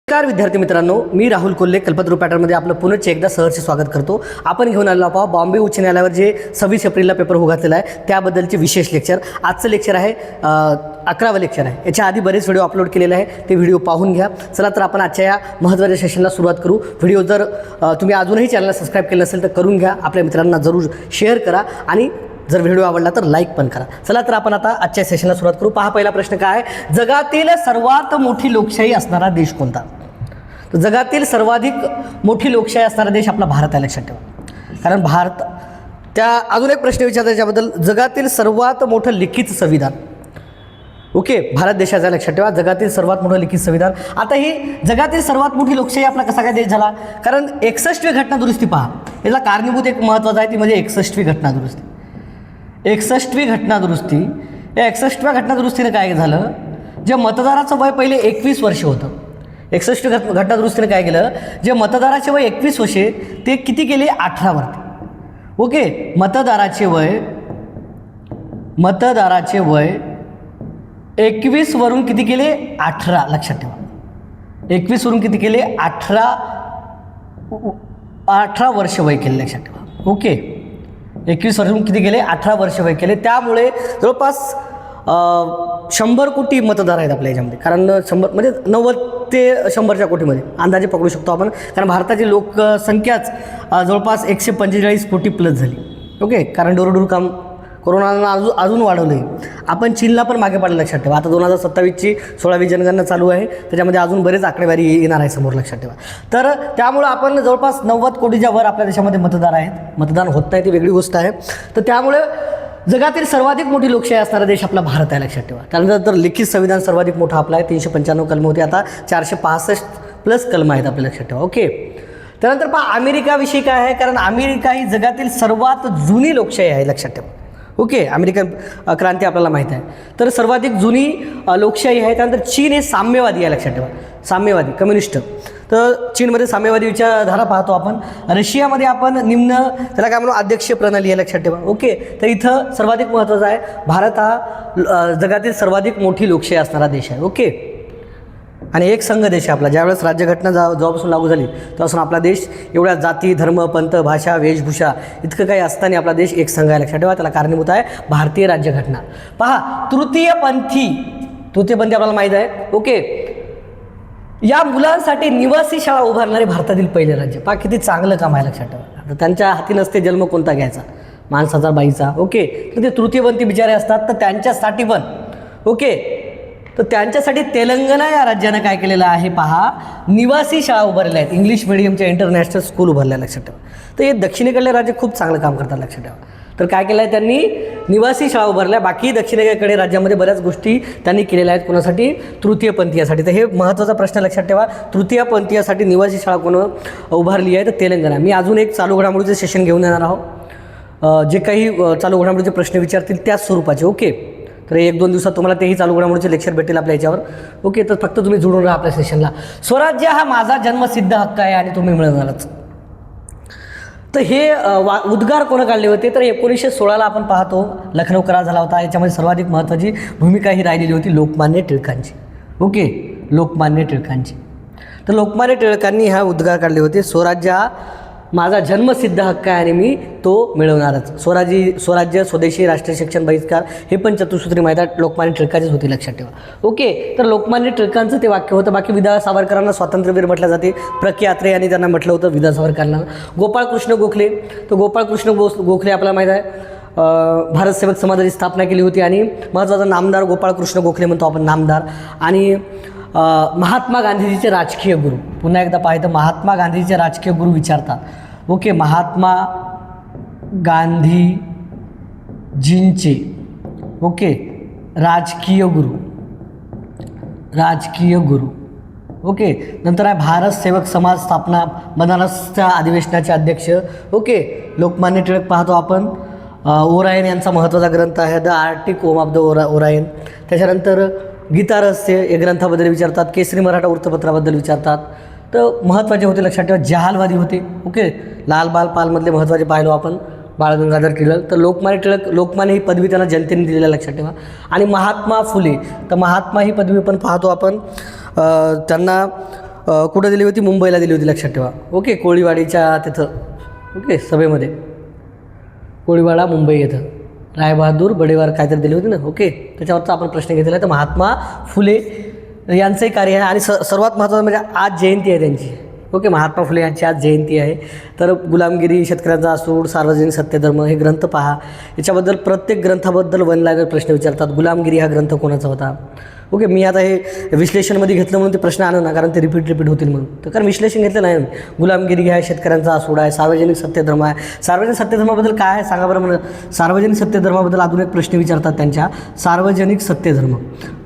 नमस्कार विद्यार्थी मित्रांनो, मी राहुल कोल्हे कल्पतरू पॅटर्नमध्ये आपलं पुन्हा एकदा सहर्ष स्वागत करतो. आपण घेऊन आलेलो आहोत बॉम्बे उच्च न्यायालयावर जे 26 एप्रिलला पेपर हो घातलेला आहे त्याबद्दलचे विशेष लेक्चर. आजचं लेक्चर आहे 11वं लेक्चर आहे. याच्या आधी बरेच व्हिडिओ अपलोड केलेले आहे, ते व्हिडिओ पाहून घ्या. चला तर आपण आजच्या या महत्त्वाच्या सेशनला सुरुवात करू. व्हिडिओ जर तुम्ही अजूनही चॅनलला सबस्क्राईब केलं नसेल तर करून घ्या. आपल्या मित्रांना जरूर शेअर करा आणि जर व्हिडिओ आवडला तर लाईक पण करा. चला तर आपण आता आजच्या सेशनला सुरुवात करू. पहा, पहिला प्रश्न काय आहे, जगातील सर्वात मोठी लोकशाही असणारा देश कोणता? तर जगातील सर्वाधिक मोठी लोकशाही असणारा देश आपला भारत आहे, लक्षात ठेवा. कारण भारत त्या अजून एक प्रश्न विचारता त्याच्याबद्दल, जगातील सर्वात मोठं लिखित संविधान. ओके, भारत देशाचा, लक्षात ठेवा, जगातील सर्वात मोठं लिखित संविधान. आता ही जगातील सर्वात मोठी लोकशाही आपला कसा काय देश झाला? कारण 61वी घटना दुरुस्ती. पहा, याला कारणीभूत एक महत्त्वाचं आहे, ती म्हणजे 61वी घटना दुरुस्ती. 61वी घटना दुरुस्ती. या 61व्या घटना दुरुस्तीने काय झालं, जे मतदाराचं वय पहिले 21 वर्ष होतं, 61वी घटना दुरुस्तीने काय केलं, जे मतदाराचे वय 21 वर्षे ते किती केले, 18 वरती. ओके, मतदाराचे वय 21 वरून किती केले, 18. लक्षात ठेवा, 21 वरून किती केले, 18 वर्ष वय केले, लक्षात ठेवा. ओके, 21 वर्षातून किती केले, 18 वर्ष वय केले. त्यामुळे जवळपास 100 कोटी मतदार आहेत आपल्या याच्यामध्ये. कारण 100 म्हणजे 90 ते 100च्या कोटीमध्ये अंदाजे पकडू शकतो आपण. कारण भारताची लोकसंख्याच जवळपास 145 कोटी प्लस झाली. ओके, कारण डोरडूर काम कोरोनानं अजून वाढवलं आहे. आपण चीनला पण मागे पाडलं, लक्षात ठेवा. आता 2027ची 16वी जनगणना चालू आहे, त्याच्यामध्ये अजून बरेच आकडेवारी येणार आहे समोर, लक्षात ठेवा. तर त्यामुळं आपण जवळपास 90 कोटीच्या वर आपल्या देशामध्ये मतदार आहेत. मतदान होत नाही ती वेगळी गोष्ट आहे. तर त्यामुळे जगातील सर्वाधिक मोठी लोकशाही असणारा देश आपला भारत आहे, लक्षात ठेवा. त्यानंतर लिखित संविधान सर्वाधिक मोठं आपलं आहे, 395 कलम होते, आता 465 प्लस कलम आहेत आपल्या, लक्षात ठेवा. ओके, त्यानंतर पहा अमेरिकाविषयी काय आहे, कारण अमेरिका ही जगातील सर्वात जुनी लोकशाही आहे, लक्षात ठेवा. ओके, अमेरिकन क्रांती आपल्याला माहीत आहे. तर सर्वाधिक जुनी लोकशाही आहे. त्यानंतर चीन हे साम्यवादी आहे, लक्षात ठेवा, साम्यवादी, कम्युनिस्ट. तर चीनमध्ये साम्यवादी विचारधारा पाहतो आपण. रशियामध्ये आपण निम्न, त्याला काय म्हणू, अध्यक्षीय प्रणाली आहे, लक्षात ठेवा. ओके, तर इथं सर्वाधिक महत्त्वाचं आहे, भारत हा जगातील सर्वाधिक मोठी लोकशाही असणारा देश आहे. ओके, आणि एक संघ देश आहे आपला. ज्यावेळेस राज्यघटना जेव्हापासून लागू झाली तेव्हापासून आपला देश एवढ्या जाती, धर्म, पंथ, भाषा, वेशभूषा इतकं काही असताना आपला देश एक संघ आहे, लक्षात ठेवा. त्याला कारणीभूत आहे भारतीय राज्यघटना. पहा, तृतीयपंथी आपल्याला माहीत आहे. ओके, या मुलांसाठी निवासी शाळा उभारणारे भारतातील पहिले राज्य. पहा किती चांगलं काम आहे, लक्षात ठेवा. आता त्यांच्या हाती नसते जन्म कोणता घ्यायचा, माणसाचा, बाईचा. ओके, तर ते तृतीयपंथी बिचारे असतात, तर त्यांच्यासाठी पण, ओके, तर त्यांच्यासाठी तेलंगणा या राज्यानं काय केलेलं आहे, पहा, निवासी शाळा उभारलेल्या आहेत, इंग्लिश मिडियमच्या इंटरनॅशनल स्कूल उभारल्या, लक्षात ठेवा. तर हे दक्षिणेकडले राज्य खूप चांगलं काम करतात, लक्षात ठेवा. तर काय केलं आहे त्यांनी, निवासी शाळा उभारल्या. बाकी दक्षिणेकडे राज्यामध्ये बऱ्याच गोष्टी त्यांनी केलेल्या आहेत, कोणासाठी, तृतीयपंथीयासाठी. तर हे महत्त्वाचा प्रश्न, लक्षात ठेवा. तृतीयपंथीयासाठी निवासी शाळा कोण उभारली आहे, तर तेलंगणा. मी अजून एक चालू घडामोडीचं सेशन घेऊन येणार आहोत, जे काही चालू घडामोडीचे प्रश्न विचारतील त्याच स्वरूपाचे. ओके, तर 1-2 दिवसात तुम्हाला तेही चालू घडामोडीचे लेक्चर भेटेल आपल्या याच्यावर. ओके, तर फक्त तुम्ही जोडून राहा आपल्या सेशनला. स्वराज्य हा माझा जन्मसिद्ध हक्क आहे आणि तुम्ही मिळवणारच. तर हे उद्गार कोण काढले होते, तर 1916ला आपण पाहतो लखनौ करार झाला होता. याच्यामध्ये सर्वाधिक महत्त्वाची भूमिका ही राहिलेली होती लोकमान्य टिळकांची. ओके, लोकमान्य टिळकांची. तर लोकमान्य टिळकांनी हा उद्गार काढले होते, स्वराज्य हा माझा जन्मसिद्ध हक्क आहे आणि मी तो मिळवणारच. स्वराज्य, स्वदेशी, राष्ट्रीय शिक्षण बहिष्कार, हे पण चतुसूत्री माहीत आहे, लोकमान्य टिळकाचीच होती, लक्षात ठेवा. ओके, तर लोकमान्य टिळकांचं ते वाक्य होतं. बाकी विदा सावरकरांना स्वातंत्र्यवीर म्हटलं जाते, प्र. के. यात्रे यांनी त्यांना म्हटलं होतं विदा सावरकरांना. गोपाळकृष्ण गोखले, तर गोपाळकृष्ण गोखले आपल्याला माहीत आहे, भारत सेवक समाजाची स्थापना केली होती आणि महत्त्वाचा नामदार गोपाळकृष्ण गोखले म्हणतो आपण, नामदार. आणि महात्मा गांधीजीचे राजकीय गुरु, पुन्हा एकदा पाहिजे, महात्मा गांधीजीचे राजकीय गुरु विचारतात. ओके, महात्मा गांधीजींचे, ओके, राजकीय गुरु. ओके, नंतर आहे भारत सेवक समाज स्थापना, बनारसच्या अधिवेशनाचे अध्यक्ष. ओके, लोकमान्य टिळक पाहतो आपण. ओरायन यांचा महत्त्वाचा ग्रंथ आहे the Arctic home of the Orion. त्याच्यानंतर गीता रहस्य या ग्रंथाबद्दल विचारतात, केसरी मराठा वृत्तपत्राबद्दल विचारतात. तर महत्त्वाचे होते, लक्षात ठेवा. जहालवादी होते. ओके, लाल बाल पालमधले महत्त्वाचे पाहिलो आपण, बाळ गंगाधर टिळक. तर लोकमान्य टिळक, लोकमान्य ही पदवी त्यांना जनतेने दिलेल्या, लक्षात ठेवा. आणि महात्मा फुले, तर महात्मा ही पदवी पण पाहतो आपण, त्यांना कुठं दिली होती? मुंबईला दिली होती, लक्षात ठेवा. ओके, कोळीवाडीच्या तिथं. ओके, सभेमध्ये कोळीवाडा मुंबई येतं रायबहादूर बडेवार काहीतरी दिली होती ना. ओके, त्याच्यावरचा आपण प्रश्न घेतलेला आहे. तर महात्मा फुले यांचंही कार्य आहे आणि सर्वात महत्त्वाचं म्हणजे आज जयंती आहे त्यांची. ओके, महात्मा फुले यांची आज जयंती आहे. तर गुलामगिरी, शेतकऱ्यांचा सूड, सार्वजनिक सत्यधर्म हे ग्रंथ पहा. याच्याबद्दल प्रत्येक ग्रंथाबद्दल वन लाईनर प्रश्न विचारतात. गुलामगिरी हा ग्रंथ कोणाचा होता? ओके, मी आता हे विश्लेषणमध्ये घेतलं म्हणून ते प्रश्न आणू ना, कारण ते रिपीट होतील म्हणून. तर कारण विश्लेषण घेतलं नाही. गुलामगिरी आहे, शेतकऱ्यांचा आसूड आहे, सार्वजनिक सत्यधर्म आहे. सार्वजनिक सत्यधर्माबद्दल काय आहे सांगा बरं मला. सार्वजनिक सत्यधर्माबद्दल अजून एक प्रश्न विचारतात त्यांच्या. सार्वजनिक सत्यधर्म.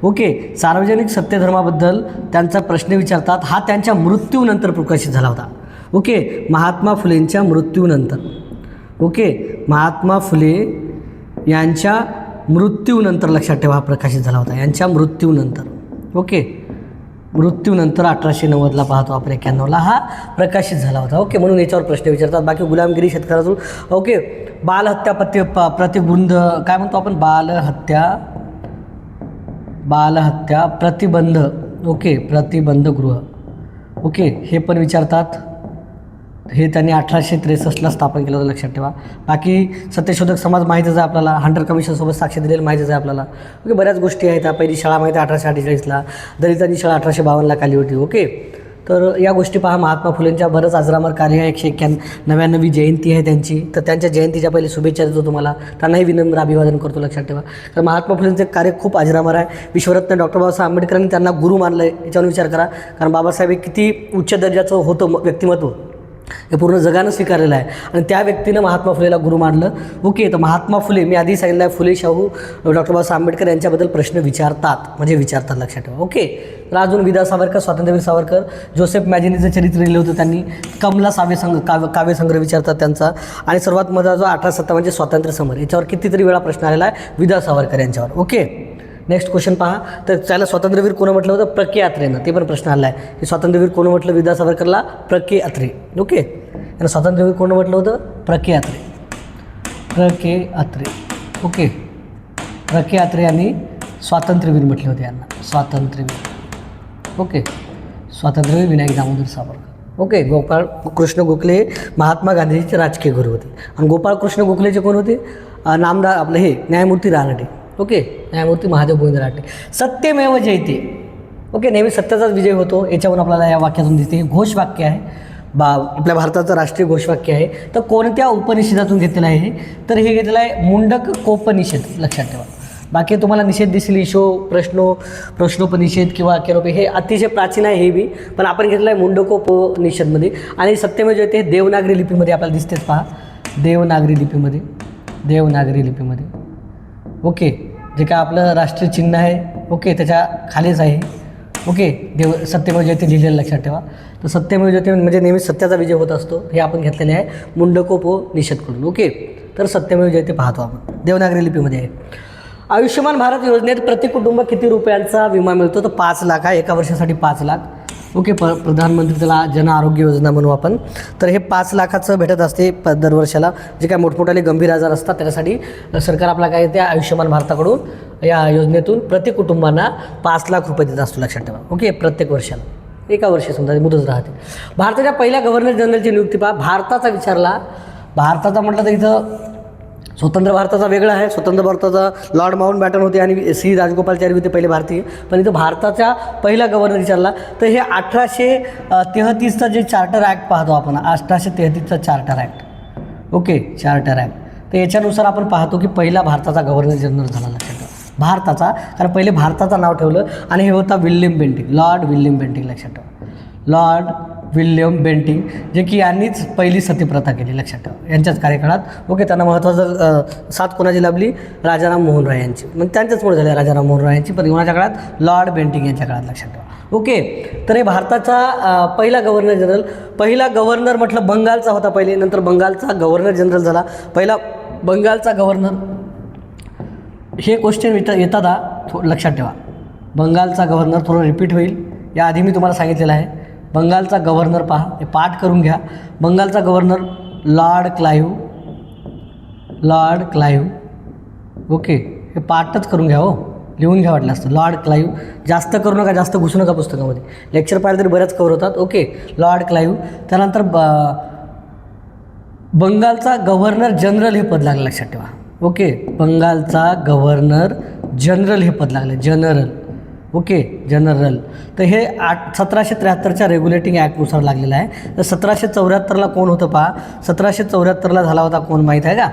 ओके, सार्वजनिक सत्यधर्माबद्दल त्यांचा प्रश्न विचारतात. हा त्यांच्या मृत्यूनंतर प्रकाशित झाला होता. ओके, महात्मा फुलेंच्या मृत्यूनंतर. ओके, महात्मा फुले यांच्या मृत्यूनंतर, लक्षात ठेवा, हा प्रकाशित झाला होता. यांच्या मृत्यूनंतर. ओके, मृत्यूनंतर 1890ला पाहतो आपण 91ला हा प्रकाशित झाला होता. ओके, म्हणून याच्यावर प्रश्न विचारतात. बाकी गुलामगिरी, शेतकऱ्यातून. ओके, बालहत्या प्रतिबंध काय म्हणतो आपण? बालहत्या प्रतिबंध. ओके, प्रतिबंधगृह. ओके, हे पण विचारतात. हे त्यांनी 1863ला स्थापन केलं होतं, लक्षात ठेवा. बाकी सत्यशोधक समाज माहितीच आहे आपल्याला. हंटर कमिशनसोबत साक्ष दिलेलं माहितीच आहे आपल्याला. ओके, बऱ्याच गोष्टी आहेत. पहिली शाळा माहिती आहे 1848ला. दलितांची शाळा 1852ला आली होती. ओके, तर या गोष्टी पहा. महात्मा फुलेंच्या बरंच अजरामर कार्य आहे. 199वी जयंती आहे त्यांची. तर त्यांच्या जयंतीच्या पहिले शुभेच्छा देतो तुम्हाला. त्यांनाही विनम्र अभिवादन करतो, लक्षात ठेवा. तर महात्मा फुलेंचे कार्य खूप अजरामर आहे. विश्वरत्न डॉक्टर बाबासाहेब आंबेडकरांनी त्यांना गुरु मानलं आहे, याच्यावर विचार करा. कारण बाबासाहेब हे किती उच्च दर्जाचं होतं व्यक्तिमत्व, हे पूर्ण जगानं स्वीकारलेलं आहे. आणि त्या व्यक्तीनं महात्मा फुलेला गुरु मानलं. ओके, तर महात्मा फुले, मी आधी सांगितलं आहे, फुले शाहू डॉक्टर बाबासाहेब आंबेडकर यांच्याबद्दल प्रश्न विचारतात, म्हणजे विचारतात, लक्षात ठेवा. ओके, तर अजून विदा सावरकर, स्वातंत्र्यवीर सावरकर. जोसेफ मॅजिनीचं चरित्र लिहिलं होतं त्यांनी. कमला काव्यसंग्रह विचारतात त्यांचा. आणि सर्वात महत्त्वाचा 1857 स्वातंत्र्य समर, याच्यावर कितीतरी वेळा प्रश्न आलेला आहे विदा सावरकर यांच्यावर. ओके, नेक्स्ट क्वेश्चन पहा. तर त्याला स्वातंत्र्यवीर कोण म्हटलं होतं? प्र के अत्रेनं. ते पण प्रश्न आला आहे की स्वातंत्र्यवीर कोण म्हटलं विदा सावरकरला? प्र के अत्रे. ओके, यांना स्वातंत्र्यवीर कोण म्हटलं होतं? प्र के अत्रे. प्र के अत्रे. ओके, प्र के अत्रे यांनी स्वातंत्र्यवीर म्हटले होते यांना. स्वातंत्र्यवीर. ओके, स्वातंत्र्यवीर विनायक दामोदर सावरकर. ओके, गोपाळ कृष्ण गोखले महात्मा गांधीजीचे राजकीय गुरु होते. आणि गोपाळ कृष्ण गोखलेचे कोण होते? नामदार आपले हे न्यायमूर्ती रानडे. ओके, न्यायमूर्ती महादेव गोविंद रानडे. सत्यमेव जयते. ओके, नेहमी सत्याचाच विजय होतो, याच्यावरून आपल्याला या वाक्यातून दिसते. हे घोषवाक्य आहे, आपल्या भारताचं राष्ट्रीय घोषवाक्य आहे. तर कोणत्या उपनिषदातून घेतलेलं आहे हे? तर हे घेतलेलं आहे मुंडकोपनिषद, लक्षात ठेवा. बाकी तुम्हाला निषेध दिसेल, ईशो, प्रश्नोपनिषद किंवा केरोपे, हे अतिशय प्राचीन आहे हे बी. पण आपण घेतलं आहे मुंडकोपनिषदमध्ये. आणि सत्यमेव जयते हे देवनागरी लिपीमध्ये आपल्याला दिसतेच, पहा. देवनागरी लिपीमध्ये. ओके, जे काय आपलं राष्ट्रीय चिन्ह आहे, ओके, त्याच्या खालीच आहे. ओके, सत्यमेव जयते लिहिलेलं, लक्षात ठेवा. तर सत्यमेव जयते म्हणजे नेहमी सत्याचा विजय होत असतो, हे आपण घेतलेले आहे मुंडकोपनिषदकडून. ओके, तर सत्यमेव जयते पाहतो आपण, देवनागरी लिपीमध्ये आहे. आयुष्यमान भारत योजनेत प्रति कुटुंब किती रुपयांचा विमा मिळतो? तर 5 लाख आहे, एका वर्षासाठी 5 लाख. ओके, प्रधानमंत्री त्याला जन आरोग्य योजना म्हणू आपण. तर हे 5 लाखाचं भेटत असते दरवर्षाला. जे काय मोठमोठाले गंभीर आजार असतात त्याच्यासाठी सरकार आपला काय येते, आयुष्यमान भारताकडून या योजनेतून प्रति कुटुंबांना 5 लाख रुपये देत असतो, लक्षात ठेवा. ओके, प्रत्येक वर्षाला, एका वर्षी समजा मुदत राहते. भारताच्या पहिल्या गव्हर्नर जनरलची नियुक्ती पहा. भारताचा विचारला, भारताचा म्हटलं तर इथं स्वतंत्र भारताचा वेगळा आहे. स्वतंत्र भारताचा लॉर्ड माउंटबॅटन होते आणि सी राजगोपालचारी होते पहिले भारतीय. पण इथं भारताचा पहिला गव्हर्नर विचारला तर हे 1833चा जे चार्टर ॲक्ट पाहतो आपण, 1833चा charter act. Okay, charter act. तर याच्यानुसार आपण पाहतो की पहिला भारताचा गव्हर्नर जनरल झाला, लक्षात ठेवा. भारताचा, कारण पहिले भारताचं नाव ठेवलं आणि हे होता William Bentinck, Lord William Bentinck, लक्षात ठेवा. लॉर्ड विल्यम बेंटिंग, जे की यांनीच पहिली सतीप्रथा केली, लक्षात ठेवा, यांच्याच कार्यकाळात. ओके, त्यांना महत्त्वाचं साथ कोणाची लाभली? राजाराम मोहन राय यांची. मग त्यांच्याचमुळे झाले राजाराम मोहन राय यांची, पण कोणाच्या काळात? लॉर्ड बेंटिंग यांच्या काळात, लक्षात ठेवा. ओके, तर हे भारताचा पहिला गव्हर्नर जनरल. पहिला गव्हर्नर म्हटलं बंगालचा होता पहिले, नंतर बंगालचा गव्हर्नर जनरल झाला. पहिला बंगालचा गव्हर्नर, हे क्वेश्चन येतात लक्षात ठेवा. बंगालचा गव्हर्नर थोडं रिपीट होईल, याआधी मी तुम्हाला सांगितलेलं आहे. बंगालचा गव्हर्नर पहा, हे पाठ करून घ्या. बंगालचा गव्हर्नर लॉर्ड क्लाइव्ह. ओके, हे पाठच करून घ्या हो, लिहून घ्या वाटलं असतं. लॉर्ड क्लाईव्ह, जास्त करू नका, जास्त घुसू नका पुस्तकामध्ये, लेक्चर पाहिलं तरी बऱ्याच कवर होतात. Okay, Lord Clive. त्यानंतर बंगालचा गव्हर्नर जनरल हे पद लागलं, लक्षात ठेवा. ओके, बंगालचा गव्हर्नर जनरल हे पद लागलं, जनरल. Okay, general. तर हे 1773च्या रेग्युलेटिंग ॲक्टनुसार लागलेलं आहे. तर 1774ला कोण होतं पहा, 1774ला झाला होता कोण माहीत आहे का,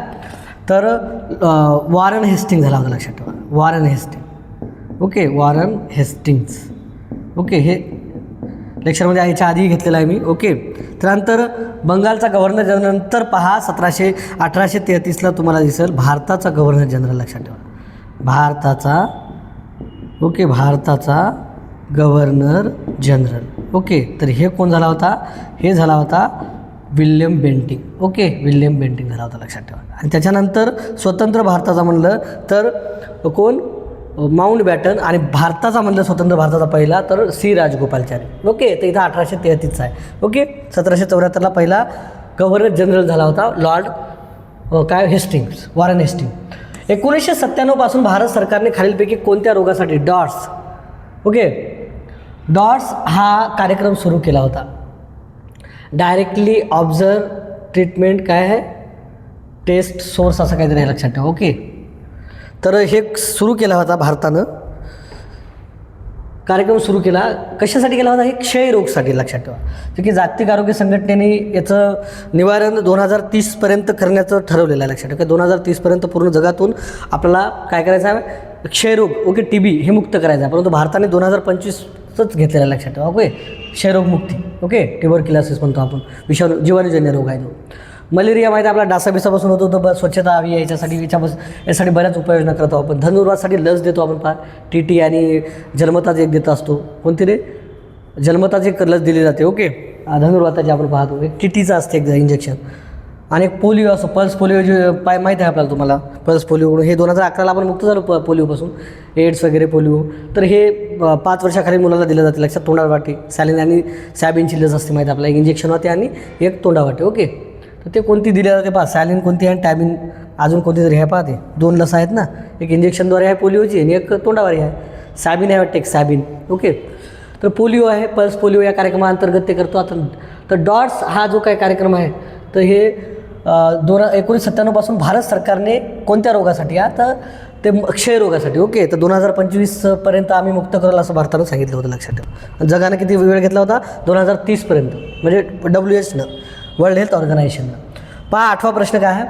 तर वॉरन हेस्टिंग झाला होता, लक्षात ठेवा. Warren Hastings. Okay, Warren Hastings. Okay, हे लेक्चरमध्ये याच्या आधीही घेतलेलं आहे मी. ओके, त्यानंतर बंगालचा गव्हर्नर जनरल नंतर पहा 1833ला तुम्हाला दिसेल भारताचा गव्हर्नर जनरल, लक्षात ठेवा. भारताचा, ओके, भारताचा गव्हर्नर जनरल. ओके, तर हे कोण झाला होता, हे झाला होता William Bentinck. Okay, William Bentinck झाला होता, लक्षात ठेवा. आणि त्याच्यानंतर स्वतंत्र भारताचा म्हणलं तर कोण, माउंट बॅटन. आणि भारताचा म्हणलं स्वतंत्र भारताचा पहिला तर सी राजगोपालचारी. ओके, तर इथं 1833चा आहे. ओके, 1774ला पहिला गव्हर्नर जनरल झाला होता लॉर्ड काय हेस्टिंग्स, वॉरन हेस्टिंग. 1997 पासून भारत सरकारने खालीलपैकी कोणत्या रोगासाठी डॉट्स, ओके, डॉट्स हा कार्यक्रम सुरू केला होता. डायरेक्टली ऑब्झर्व ट्रीटमेंट काय आहे, टेस्ट सोर्स असं काहीतरी आहे, लक्षात ठेवा. ओके, तर हे सुरू केला होता भारतानं, कार्यक्रम सुरू केला. कशासाठी केला होता, हे क्षयरोगसाठी, लक्षात ठेवा. जे की जागतिक आरोग्य संघटनेने याचं निवारण 2030पर्यंत करण्याचं ठरवलेलं आहे, लक्षात ठेवा. 2030पर्यंत पूर्ण जगातून आपल्याला काय करायचं आहे, क्षयरोग, ओके, TB हे मुक्त करायचं आहे. परंतु भारताने 2025च घेतलेलं आहे, लक्षात ठेवा. ओके, क्षयरोग मुक्ती. ओके, ट्युबरक्युलोसिस म्हणतो आपण, विषाणू जीवाणूजन्य रोग आहे तो. मलेरिया माहिती आपला डासाबिसापासून होतो, तर स्वच्छता हवी आहे याच्यासाठी, यासाठी बऱ्याच उपाययोजना करतो आपण. धनुर्वातसाठी लस देतो आपण, पहा TT आणि जन्मताच एक देत असतो. कोणती रे, जन्मताच एक लस दिली जाते. ओके, धनुर्वाताची आपण पाहतो, एक TTचं असते एक इंजेक्शन. आणि एक पोलिओ असं, पल्स पोलिओ जे माहीत आहे आपल्याला, तुम्हाला पल्स पोलिओ, हे 2011ला आपण मुक्त झालो पोलिओपासून, एड्स वगैरे पोलिओ. तर हे 5 वर्षाखालील मुलाला दिलं जाते, लक्षात. तोंडावाटी सॅलिन आणि सॅबिनची लस असते माहीत आपल्याला, एक इंजेक्शन होते आणि एक तोंडावाटी. ओके, तर ते कोणती दिली जाते पहा, सॅलिन कोणती आहे, टॅबिन अजून कोणती तरी आहे पहा, ते 2 लस आहेत ना, एक इंजेक्शनद्वारे आहे पोलिओची आणि एक तोंडावारी आहे, सॅबिन आहे वाटते, एक सॅबिन. ओके, तर पोलिओ आहे, पल्स पोलिओ या कार्यक्रमाअंतर्गत ते करतो. आता तर डॉट्स हा जो काही कार्यक्रम आहे, तर हे 1997 पासून भारत सरकारने कोणत्या रोगासाठी, आता ते क्षयरोगासाठी. ओके, तर 2025पर्यंत आम्ही मुक्त करायला असं भारतानं सांगितलं होतं, लक्षात ठेवा. जगानं किती वेळ घेतला होता, 2030पर्यंत, म्हणजे WHOनं, वर्ल्ड हेल्थ ऑर्गनायझेशननं. पहा 8वा प्रश्न काय आहे,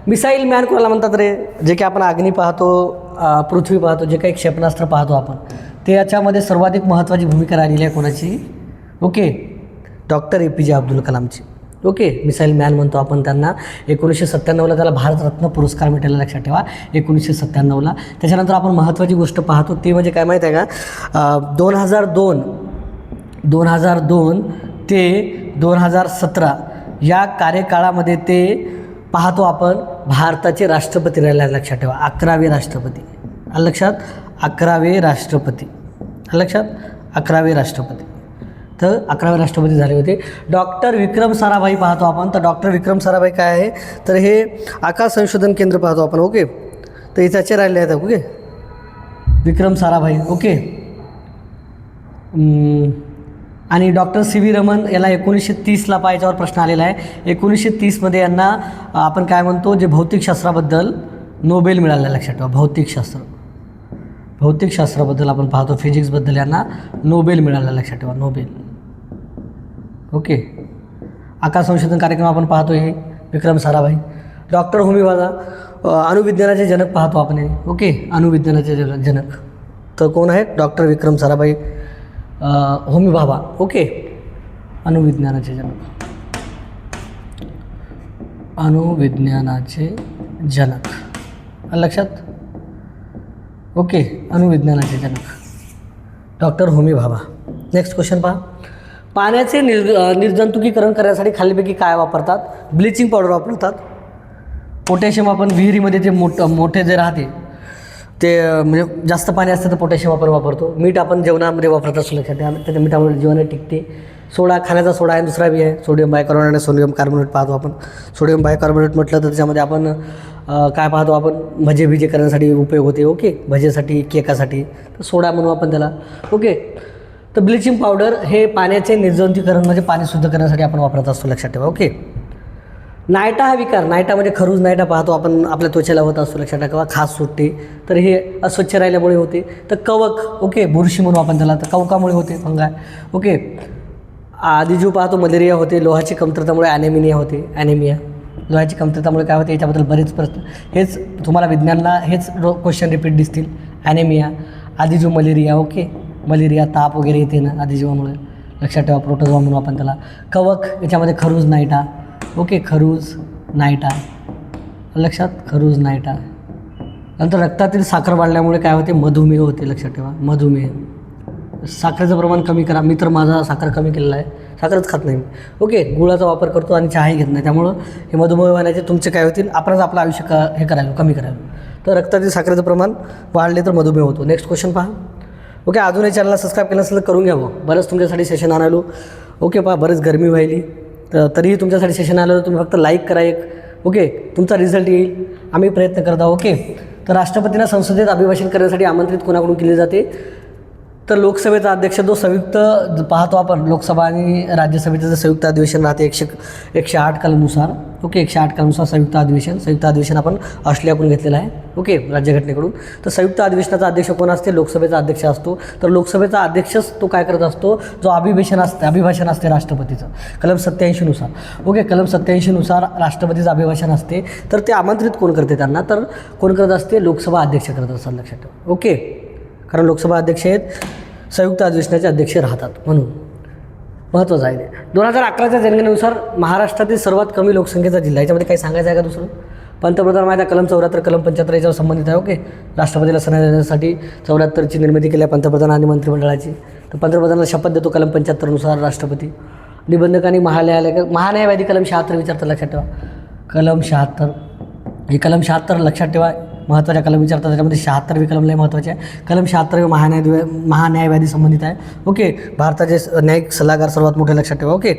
मिसाईल मॅन कोणाला म्हणतात रे, जे की आपण अग्नी पाहतो, पृथ्वी पाहतो, जे काही क्षेपणास्त्र पाहतो आपण, ते याच्यामध्ये सर्वाधिक महत्त्वाची भूमिका राहिलेली आहे कोणाची, ओके, डॉक्टर APJ अब्दुल कलामची. ओके, मिसाईल मॅन म्हणतो आपण त्यांना. 1997ला त्याला भारतरत्न पुरस्कार मिळाला, लक्षात ठेवा, 1997ला. त्याच्यानंतर आपण महत्त्वाची गोष्ट पाहतो ती म्हणजे काय माहीत आहे का, 2002 ते 2017 या कार्यकाळामध्ये ते पाहतो आपण भारताचे राष्ट्रपती राहिले, लक्षात ठेवा. 11वे राष्ट्रपती, लक्षात, 11वे राष्ट्रपती, लक्षात, 11वे राष्ट्रपती. तर 11वे राष्ट्रपती झाले होते. डॉक्टर विक्रम साराभाई पाहतो आपण. तर डॉक्टर विक्रम साराभाई काय आहे, तर हे आकाश संशोधन केंद्र पाहतो आपण. ओके, तर हे त्याचे राहिले आहेत. ओके, विक्रम साराभाई. ओके, आणि डॉक्टर CV रमन याला 1930ला याच्यावर प्रश्न आलेला आहे. 1930मध्ये यांना आपण काय म्हणतो, जे भौतिकशास्त्राबद्दल नोबेल मिळालं, लक्षात ठेवा. भौतिकशास्त्राबद्दल आपण पाहतो, फिजिक्सबद्दल यांना नोबेल मिळालं, लक्षात ठेवा, नोबेल. ओके, आकाश संशोधन कार्यक्रम आपण पाहतो, हे विक्रम साराभाई. डॉक्टर होमी भाभा, अणुविज्ञानाचे जनक पाहतो आपण हे. ओके, अणुविज्ञानाचे जनक तर कोण आहेत, डॉक्टर विक्रम साराभाई, होमी भाभा. ओके, अणुविज्ञानाचे जनक, अणुविज्ञानाचे जनक, लक्षात. ओके, अणुविज्ञानाचे जनक doctor Homi Bhabha. Next question पहा, पाण्याचे निर्जंतुकीकरण करण्यासाठी खालीपैकी काय वापरतात, ब्लिचिंग पावडर वापरतात. पोटॅशियम आपण विहिरीमध्ये जे मोठे जे राहते ते म्हणजे जास्त पाणी असतं तर पोटॅशियम आपण वापरतो. मीठ आपण जेवणामध्ये वापरत असतो, लक्षात. त्या मिठामुळे जीवन टिकते. सोडा खाण्याचा सोडा आहे, दुसरा बी आहे सोडियम बायकार्बोनेट आणि सोडियम कार्बोनेट पाहतो आपण. सोडियम बायकार्बोनेट म्हटलं तर त्याच्यामध्ये आपण काय पाहतो आपण, भजे भिजे करण्यासाठी उपयोग होते. ओके, भजेसाठी, केकासाठी, तर सोडा म्हणू आपण त्याला. ओके, तर ब्लिचिंग पावडर हे पाण्याचे निर्जंतुकीकरण म्हणजे पाणी शुद्ध करण्यासाठी आपण वापरत असतो, लक्षात ठेवा. ओके, नायटा हा विकार, नायटा म्हणजे खरूज नायटा पाहतो आपण आपल्या त्वचेला होत असतो, लक्षात ठेवा. खास सुटते, तर हे अस्वच्छ राहिल्यामुळे होते. तर कवक, ओके, बुरशी म्हणू आपण त्याला, तर कवकामुळे होते, फंगाय. ओके, आधी जो पाहतो मलेरिया होते, लोहाची कमतरतामुळे ॲनेमिया होते. ॲनेमिया लोहाची कमतरतामुळे काय होते, याच्याबद्दल बरेच प्रश्न, हेच तुम्हाला विज्ञानला हेच क्वेश्चन रिपीट दिसतील. ॲनेमिया, आधी जो मलेरिया, ओके, मलेरिया ताप वगैरे येते ना आधीजीवामुळे, लक्षात ठेवा. प्रोटोझोआ म्हणू आपण त्याला. कवक, याच्यामध्ये खरूज नायटा, ओके, खरूज नायटा, लक्षात, खरूज नायटा. नंतर रक्तातील साखर वाढल्यामुळे काय होते, मधुमेह होते, लक्षात ठेवा. मधुमेह, साखरेचं प्रमाण कमी करा. मी तर माझा साखर कमी केलेला आहे, साखरच खात नाही मी. ओके, गुळाचा वापर करतो आणि चहाही घेत नाही, त्यामुळं हे मधुमेह होण्याचे तुमचे काय होतील, आपणच आपलं आयुष्य हे करायला कमी करायला. तर रक्तातील साखरेचं प्रमाण वाढले तर मधुमेह होतो. नेक्स्ट क्वेश्चन पहा. ओके, अजूनही चॅनलला सबस्क्राईब केलं असेल तर करून घ्यावं. बरंच तुमच्यासाठी सेशन आणालो. ओके, पहा, बरेच गरमी व्हायली, तर तरीही तुमच्यासाठी सेशन आलं तर तुम्ही फक्त लाईक करा एक. ओके, तुमचा रिझल्ट येईल, आम्ही प्रयत्न करत आहोत. ओके, तर राष्ट्रपतींना संसदेत अभिभाषण करण्यासाठी आमंत्रित कोणाकडून केले जाते, तर लोकसभेचा अध्यक्ष जो संयुक्त पाहतो आपण, लोकसभा आणि राज्यसभेचं जे संयुक्त अधिवेशन राहते 108 कलमनुसार. ओके, 108 कलमनुसार संयुक्त अधिवेशन आपण ऑस्ट्रेलियाकडून घेतलेलं आहे. ओके, राज्यघटनेकडून. तर संयुक्त अधिवेशनाचा अध्यक्ष कोण असते, लोकसभेचा अध्यक्ष असतो. तर लोकसभेचा अध्यक्षच तो काय करत असतो, जो अभिभाषण असते राष्ट्रपतीचं कलम 87नुसार. ओके, कलम 87नुसार राष्ट्रपतीचं अभिभाषण असते. तर ते आमंत्रित कोण करते त्यांना, तर कोण करत असते, लोकसभा अध्यक्ष करत असतात, लक्षात ठेवा. ओके, कारण लोकसभा अध्यक्ष आहेत संयुक्त अधिवेशनाचे अध्यक्ष राहतात, म्हणून महत्त्वाचं आहे ते. 2011च्या जनगणनेनुसार महाराष्ट्रातील सर्वात कमी लोकसंख्येचा जिल्हा, याच्यामध्ये काही सांगायचं आहे का दुसरं. पंतप्रधान माहिती आहे, कलम 74, कलम 75 याच्यावर संबंधित आहे. ओके, राष्ट्रपतीला सन्मान देण्यासाठी 74ची निर्मिती केली आहे पंतप्रधान आणि मंत्रिमंडळाची. तर पंतप्रधानाला शपथ देतो कलम 75नुसार राष्ट्रपती. निबंधक आणि महान्यायवादी कलम 76 विचारतात, लक्षात ठेवा. कलम 76, हे कलम 76 लक्षात ठेवा, महत्त्वाच्या कलम विचारतात. त्याच्यामध्ये 76वी कलम लय महत्त्वाचे आहे. कलम 76 महान्यायवादी संबंधित आहे. ओके, भारताचे न्यायिक सल्लागार सर्वात मोठे, लक्षात ठेवा. ओके,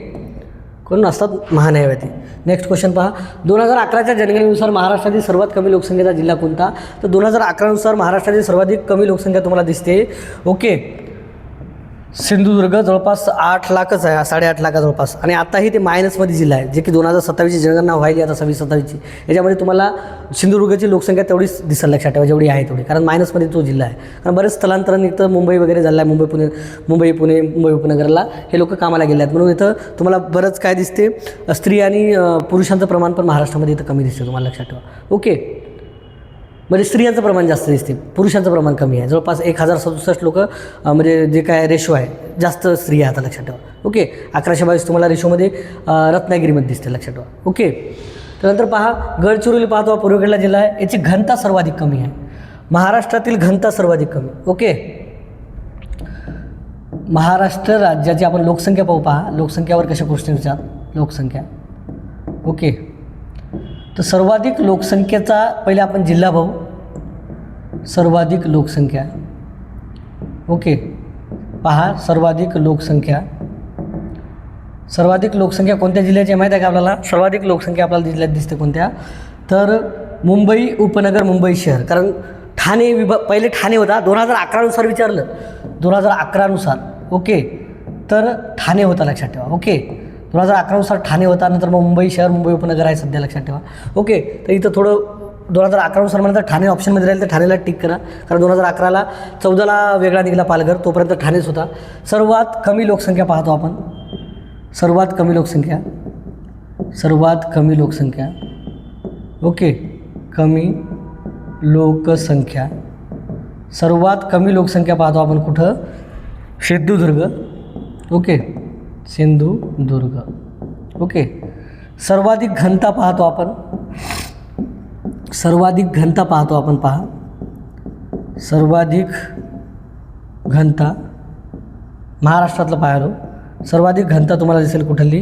कोण असतात, महान्यायवादी. नेक्स्ट क्वेश्चन पहा. 2011च्या जनगणनेनुसार महाराष्ट्रातील सर्वात कमी लोकसंख्येचा जिल्हा कोणता, तर 2011नुसार महाराष्ट्रातील सर्वाधिक कमी लोकसंख्या तुम्हाला दिसते. ओके, सिंधुदुर्ग, जवळपास 8 लाखच आहे, 8.5 लाखा जवळपास. आणि आताही ते मायनसमध्ये जिल्हा आहे, जे की 2027ची जनगणना व्हायली आता 26-27ची. याच्यामध्ये तुम्हाला सिंधुदुर्गची लोकसंख्या तेवढीच दिसेल, लक्षात ठेवा, जेवढी आहे तेवढी, कारण मायनसमध्ये तो जिल्हा आहे. कारण बरेच स्थलांतरण इथं मुंबई वगैरे झालं आहे, मुंबई उपनगरला हे लोक कामाला गेले आहेत, म्हणून इथं तुम्हाला बरंच काय दिसते, स्त्री आणि पुरुषांचं प्रमाण पण महाराष्ट्रामध्ये इथं कमी दिसते, तुम्हाला लक्षात ठेवा. ओके, म्हणजे स्त्रियांचं प्रमाण जास्त दिसते, पुरुषांचं प्रमाण कमी आहे. जवळपास 1067 लोक, म्हणजे जे काय रेशो आहे, जास्त स्त्रिया आता, लक्षात ठेवा. ओके, 1122 तुम्हाला रेशोमध्ये रत्नागिरीमध्ये दिसते, लक्षात ठेवा. ओके, त्यानंतर पहा, गडचिरोली पाहतो, पूर्वेकडला जिल्हा आहे, याची घनता सर्वाधिक कमी आहे. महाराष्ट्रातील घनता सर्वाधिक कमी. ओके, महाराष्ट्र राज्याची आपण लोकसंख्या पाहू. पहा, लोकसंख्यावर कसे क्वेश्चन विचार, लोकसंख्या. ओके, तर सर्वाधिक लोकसंख्येचा पहिले आपण जिल्हा पाहू, सर्वाधिक लोकसंख्या. ओके, पहा, सर्वाधिक लोकसंख्या कोणत्या जिल्ह्याची आहे माहीत आहे का आपल्याला, सर्वाधिक लोकसंख्या आपल्याला जिल्ह्यात दिसते कोणत्या, तर मुंबई उपनगर, मुंबई शहर. कारण ठाणे पहिले ठाणे होता, 2011नुसार विचारलं, 2011नुसार. ओके, तर ठाणे होता, लक्षात ठेवा. ओके, 2011नुसार ठाणे होता, नंतर मग मुंबई शहर, मुंबई उपनगर आहे सध्या, लक्षात ठेवा. ओके, तर इथं थोडं 2011नुसार म्हणलं तर ठाणे ऑप्शनमध्ये राहील, तर ठाणेला टिक करा, कारण 2011ला 14ला वेगळा निघाला पालघर, तोपर्यंत ठाणेच होता. सर्वात कमी लोकसंख्या पाहतो आपण, सर्वात कमी लोकसंख्या. ओके, कमी लोकसंख्या, सर्वात कमी लोकसंख्या पाहतो आपण कुठं, सिंधुदुर्ग. ओके, सिंधुदुर्ग. ओके, सर्वाधिक घनता पाहतो आपण, पहा, सर्वाधिक घनता महाराष्ट्रातलं पाहिलं, सर्वाधिक घनता तुम्हाला दिसेल कुठली,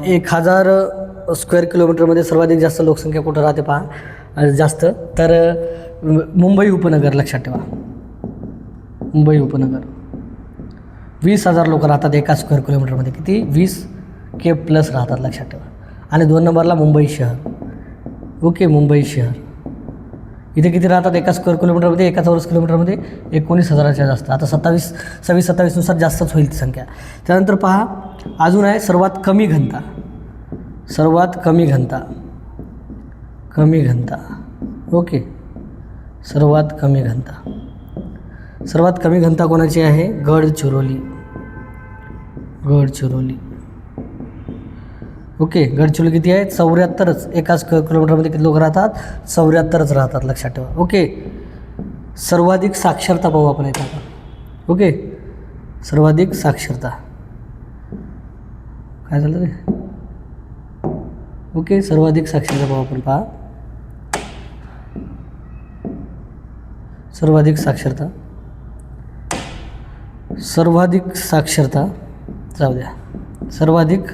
1000 स्क्वेअर किलोमीटरमध्ये सर्वाधिक जास्त लोकसंख्या कुठं राहते पहा, जास्त, तर मुंबई उपनगर, लक्षात ठेवा. मुंबई उपनगर. 20,000 लोक राहतात एका स्क्वेअर किलोमीटरमध्ये. किती? 20K+ राहतात, लक्षात ठेवा. आणि 2 नंबरला मुंबई शहर. ओके, मुंबई शहर. इथे किती राहतात एका स्क्वेअर किलोमीटरमध्ये? एका चौरस किलोमीटरमध्ये 19,000च्या जास्त. आता 26-27 जास्तच होईल ती संख्या. त्यानंतर पहा, अजून आहे सर्वात कमी घनता. सर्वात कमी घनता. कमी घनता. ओके, सर्वात कमी घनता. सर्वात कमी घनता कोणाची आहे? गडचिरोली. गडचिरोली. ओके, गडचिरोली किती आहे? 74च. एका स्क्वेअर किलोमीटरमध्ये किती लोक राहतात? 74च राहतात, लक्षात ठेवा. ओके, सर्वाधिक साक्षरता पाहू आपण इथं आता. ओके, सर्वाधिक साक्षरता काय झालं रे? ओके, सर्वाधिक साक्षरता पाहू आपण. पहा, सर्वाधिक साक्षरता. सर्वाधिक साक्षरता जाऊ द्या. सर्वाधिक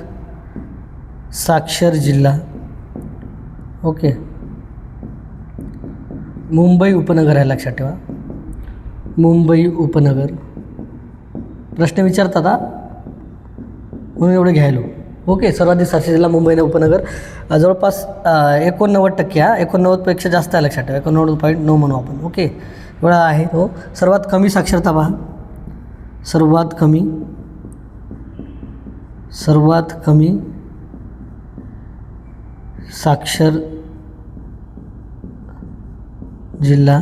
साक्षर जिल्हा. ओके, मुंबई उपनगर आहे, लक्षात ठेवा. मुंबई उपनगर. प्रश्न विचारतात हा, म्हणून एवढं घ्यायलो. ओके, सर्वाधिक साक्षर जिल्हा मुंबई उपनगर. जवळपास 89%. 89पेक्षा जास्त आहे, लक्षात ठेवा. 89.9 म्हणू आपण. ओके, एवढा आहे तो. सर्वात कमी साक्षरता पहा. सर्वात कमी साक्षर जिल्हा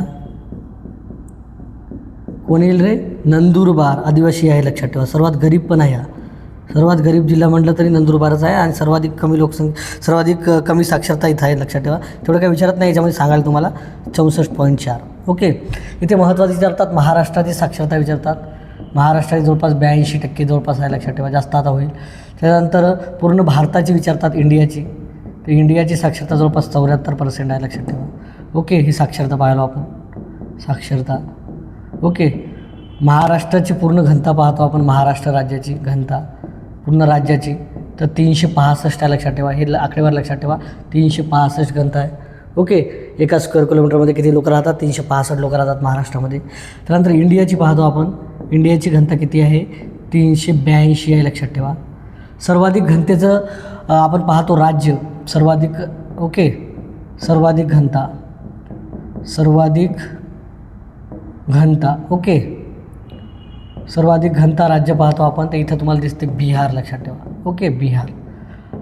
कोण येईल रे? नंदुरबार. आदिवासी आहे, लक्षात ठेवा. सर्वात गरीब पण आहे. सर्वात गरीब जिल्हा म्हटलं तरी नंदुरबारच आहे. आणि सर्वाधिक कमी साक्षरता इथं आहे, लक्षात ठेवा. तेवढं काही विचारत नाही याच्यामध्ये, सांगायला तुम्हाला 64.4. ओके, इथे महत्त्वाचं विचारतात महाराष्ट्राची साक्षरता विचारतात. महाराष्ट्राची जवळपास 82% जवळपास आहे, लक्षात ठेवा. जास्त आता होईल. त्यानंतर पूर्ण भारताची विचारतात, इंडियाची. तर इंडियाची साक्षरता जवळपास 74% आहे, लक्षात ठेवा. ओके, ही साक्षरता पाहिलो आपण. साक्षरता. ओके, महाराष्ट्राची पूर्ण घनता पाहतो आपण. महाराष्ट्र राज्याची घनता पूर्ण राज्याची तर 365 आहे, लक्षात ठेवा. हे आकडेवार लक्षात ठेवा. 365 घनता आहे. ओके, एका स्क्वेअर किलोमीटरमध्ये किती लोक राहतात? 365 लोक राहतात महाराष्ट्रामध्ये. त्यानंतर इंडियाची पाहतो आपण. इंडियाची घनता किती आहे? 382 आहे, लक्षात ठेवा. सर्वाधिक घनतेचं आपण पाहतो राज्य. सर्वाधिक. ओके, सर्वाधिक घनता. सर्वाधिक घनता. ओके, सर्वाधिक घनता राज्य पाहतो आपण. तर इथं तुम्हाला दिसते बिहार, लक्षात ठेवा. ओके, बिहार.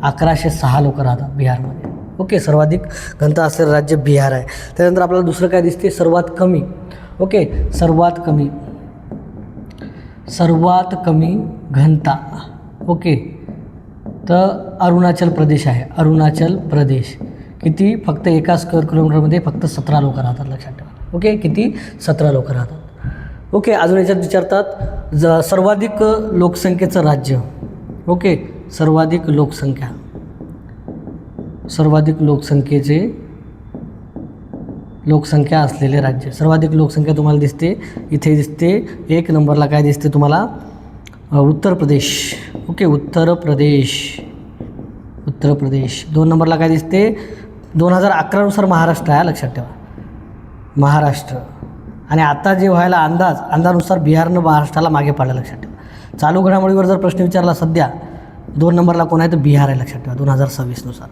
1106 लोक राहतात बिहारमध्ये. ओके, सर्वाधिक घनता असलेलं राज्य बिहार आहे. त्यानंतर आपल्याला दुसरं काय दिसते? सर्वात कमी. ओके, सर्वात कमी घनता. ओके, तर अरुणाचल प्रदेश आहे. अरुणाचल प्रदेश. किती? फक्त एका स्क्वेअर किलोमीटरमध्ये फक्त 17 लोक राहतात, लक्षात ठेवा. ओके, किती? 17 लोक राहतात. ओके, अजून याच्यात विचारतात सर्वाधिक लोकसंख्येचं राज्य. ओके, सर्वाधिक लोकसंख्या असलेले राज्य. सर्वाधिक लोकसंख्या तुम्हाला दिसते इथे दिसते. 1 नंबरला काय दिसते तुम्हाला? उत्तर प्रदेश. ओके, उत्तर प्रदेश. 2 नंबरला काय दिसते? 2011नुसार महाराष्ट्र आहे, लक्षात ठेवा. महाराष्ट्र. आणि आता जे व्हायला अंदाजानुसार बिहारनं महाराष्ट्राला मागे पाडलं, लक्षात ठेवा. चालू घडामोडीवर जर प्रश्न विचारला सध्या 2 नंबरला कोण आहे? तर बिहार आहे, लक्षात ठेवा. 2026नुसार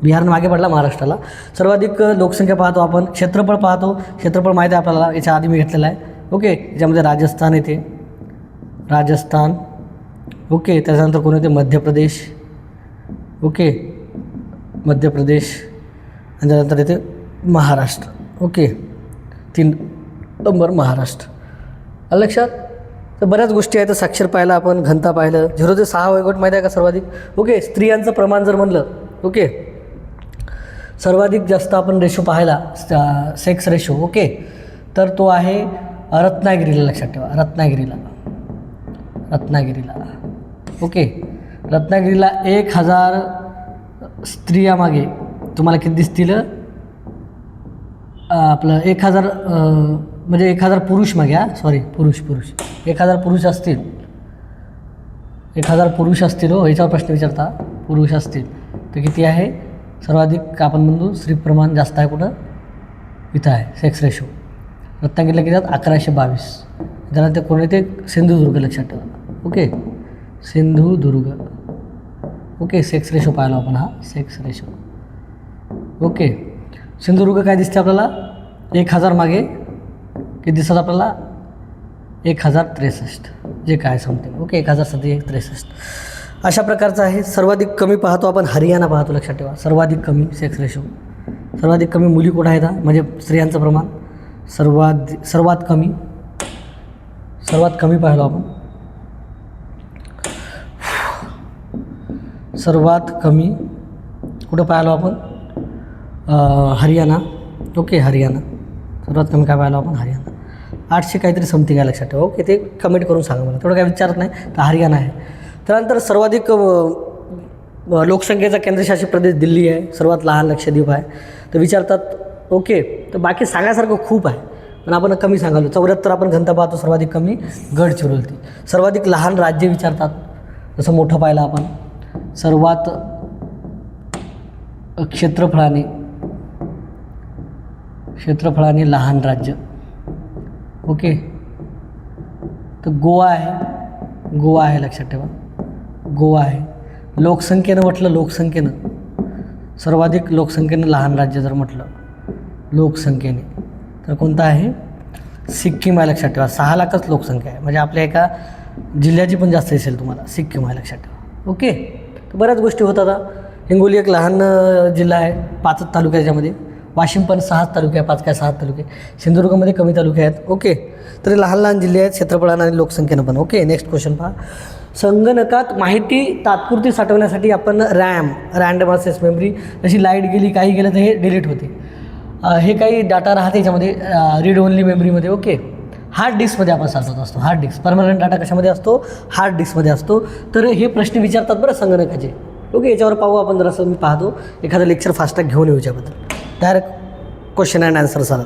बिहारनं मागे पडला महाराष्ट्राला. सर्वाधिक लोकसंख्या पाहतो आपण. क्षेत्रफळ पाहतो. क्षेत्रफळ माहिती आहे आपल्याला, याच्या आधी मी घेतलेलं आहे. ओके, याच्यामध्ये राजस्थान येते. राजस्थान. ओके, त्याच्यानंतर कोण येते? मध्य प्रदेश. ओके, मध्य प्रदेश. आणि त्यानंतर येते महाराष्ट्र. Okay, 3 number Maharashtra. लक्षात. तर बऱ्याच गोष्टी आहेत. साक्षर पाहिलं आपण, घनता पाहिलं. 0 ते 6 वयोगट माहिती आहे का सर्वाधिक? ओके, स्त्रियांचं प्रमाण जर म्हणलं, ओके, सर्वाधिक जास्त आपण रेशो पाहिला, सेक्स रेशो. ओके, तर तो आहे रत्नागिरीला, लक्षात ठेवा. रत्नागिरीला. ओके, रत्नागिरीला 1000 स्त्रियामागे तुम्हाला किती दिसतील? आपलं 1000 म्हणजे 1000 पुरुष मागे. पुरुष 1000 पुरुष असतील. 1000 पुरुष असतील. हो, याच्यावर प्रश्न विचारता. पुरुष असतील तर किती आहे? सर्वाधिक आपण म्हणतो स्त्री प्रमाण जास्त आहे कुठं? इथं आहे सेक्स रेशो. रत्नागिरीला किती आहेत? 1122. त्यानंतर कोण येते? सिंधुदुर्ग, लक्षात ठेवा. Okay, Sindhudurg. Okay, sex ratio पाहिला आपण, हा सेक्स रेशो. ओके, सिंधुदुर्ग काय दिसते आपल्याला, 1000 मागे किती दिसतात आपल्याला, 1063 जे काय समथिंग. ओके, 1063. अशा प्रकारचं आहे. सर्वाधिक कमी पाहतो आपण हरियाणा पाहतो, लक्षात ठेवा. सर्वाधिक कमी सेक्स रेशो, सर्वाधिक कमी मुली कुठं आहेत, म्हणजे स्त्रियांचं प्रमाण सर्वात कमी पाहिलो आपण. सर्वात कमी कुठं पाहिलो आपण, हरियाणा. ओके, हरियाणा सर्वात कमी काय पाहिलो आपण, हरियाणा. 800 काहीतरी समथिंग आहे, लक्षात ठेवा. ओके, ते कमेंट करून सांगा मला, थोडं काय विचारत नाही, तर हरियाणा आहे. त्यानंतर सर्वाधिक लोकसंख्येचा केंद्रशासित प्रदेश दिल्ली आहे. सर्वात लहान लक्षद्वीप आहे. तर विचारतात. ओके, तर बाकी सांगायसारखं खूप आहे, पण आपण कमी सांगालो. 74 आपण घनता पाहतो, सर्वाधिक कमी गडचिरोली. सर्वाधिक लहान राज्य विचारतात, जसं मोठं पाहिलं आपण. सर्वात क्षेत्रफळाने लहान राज्य. ओके, तर गोवा आहे, लक्षात ठेवा. गोवा आहे. लोकसंख्येनं म्हटलं, सर्वाधिक लोकसंख्येनं लहान राज्य जर म्हटलं लोकसंख्येने, तर कोणतं आहे, सिक्कीम आहे, लक्षात ठेवा. 6 लाखच लोकसंख्या आहे, म्हणजे आपल्या एका जिल्ह्याची पण जास्त असेल तुम्हाला. सिक्कीम आहे, लक्षात ठेवा. ओके, तर बऱ्याच गोष्टी होतात. हिंगोली एक लहान जिल्हा आहे, 5 तालुक्याच्यामध्ये. वाशिम पण 6 तालुके आहे, 5 काय 6 तालुके. सिंधुदुर्गमध्ये कमी तालुके आहेत. ओके, तर लहान जिल्हे आहेत क्षेत्रफळानं आणि लोकसंख्येनं पण. ओके, नेक्स्ट क्वेश्चन पहा. संगणकात माहिती तात्पुरती साठवण्यासाठी आपण रँडम ॲक्सेस मेमरी, जशी लाईट गेली काही गेलं तर हे डिलीट होते. हे काही डाटा राहते याच्यामध्ये रीड ओनली मेमरीमध्ये. ओके, हार्ड डिस्कमध्ये आपण साठवत असतो. हार्ड डिस्क परमनंट डाटा कशामध्ये असतो, हार्ड डिस्कमध्ये असतो. तर हे प्रश्न विचारतात बरं संगणकाचे. ओके, याच्यावर पाहू आपण जरासं. मी पाहतो एखादं लेक्चर फास्टॅग घेऊन येऊ याच्याबद्दल. डायरेक्ट क्वेश्चन अँड आन्सर झालं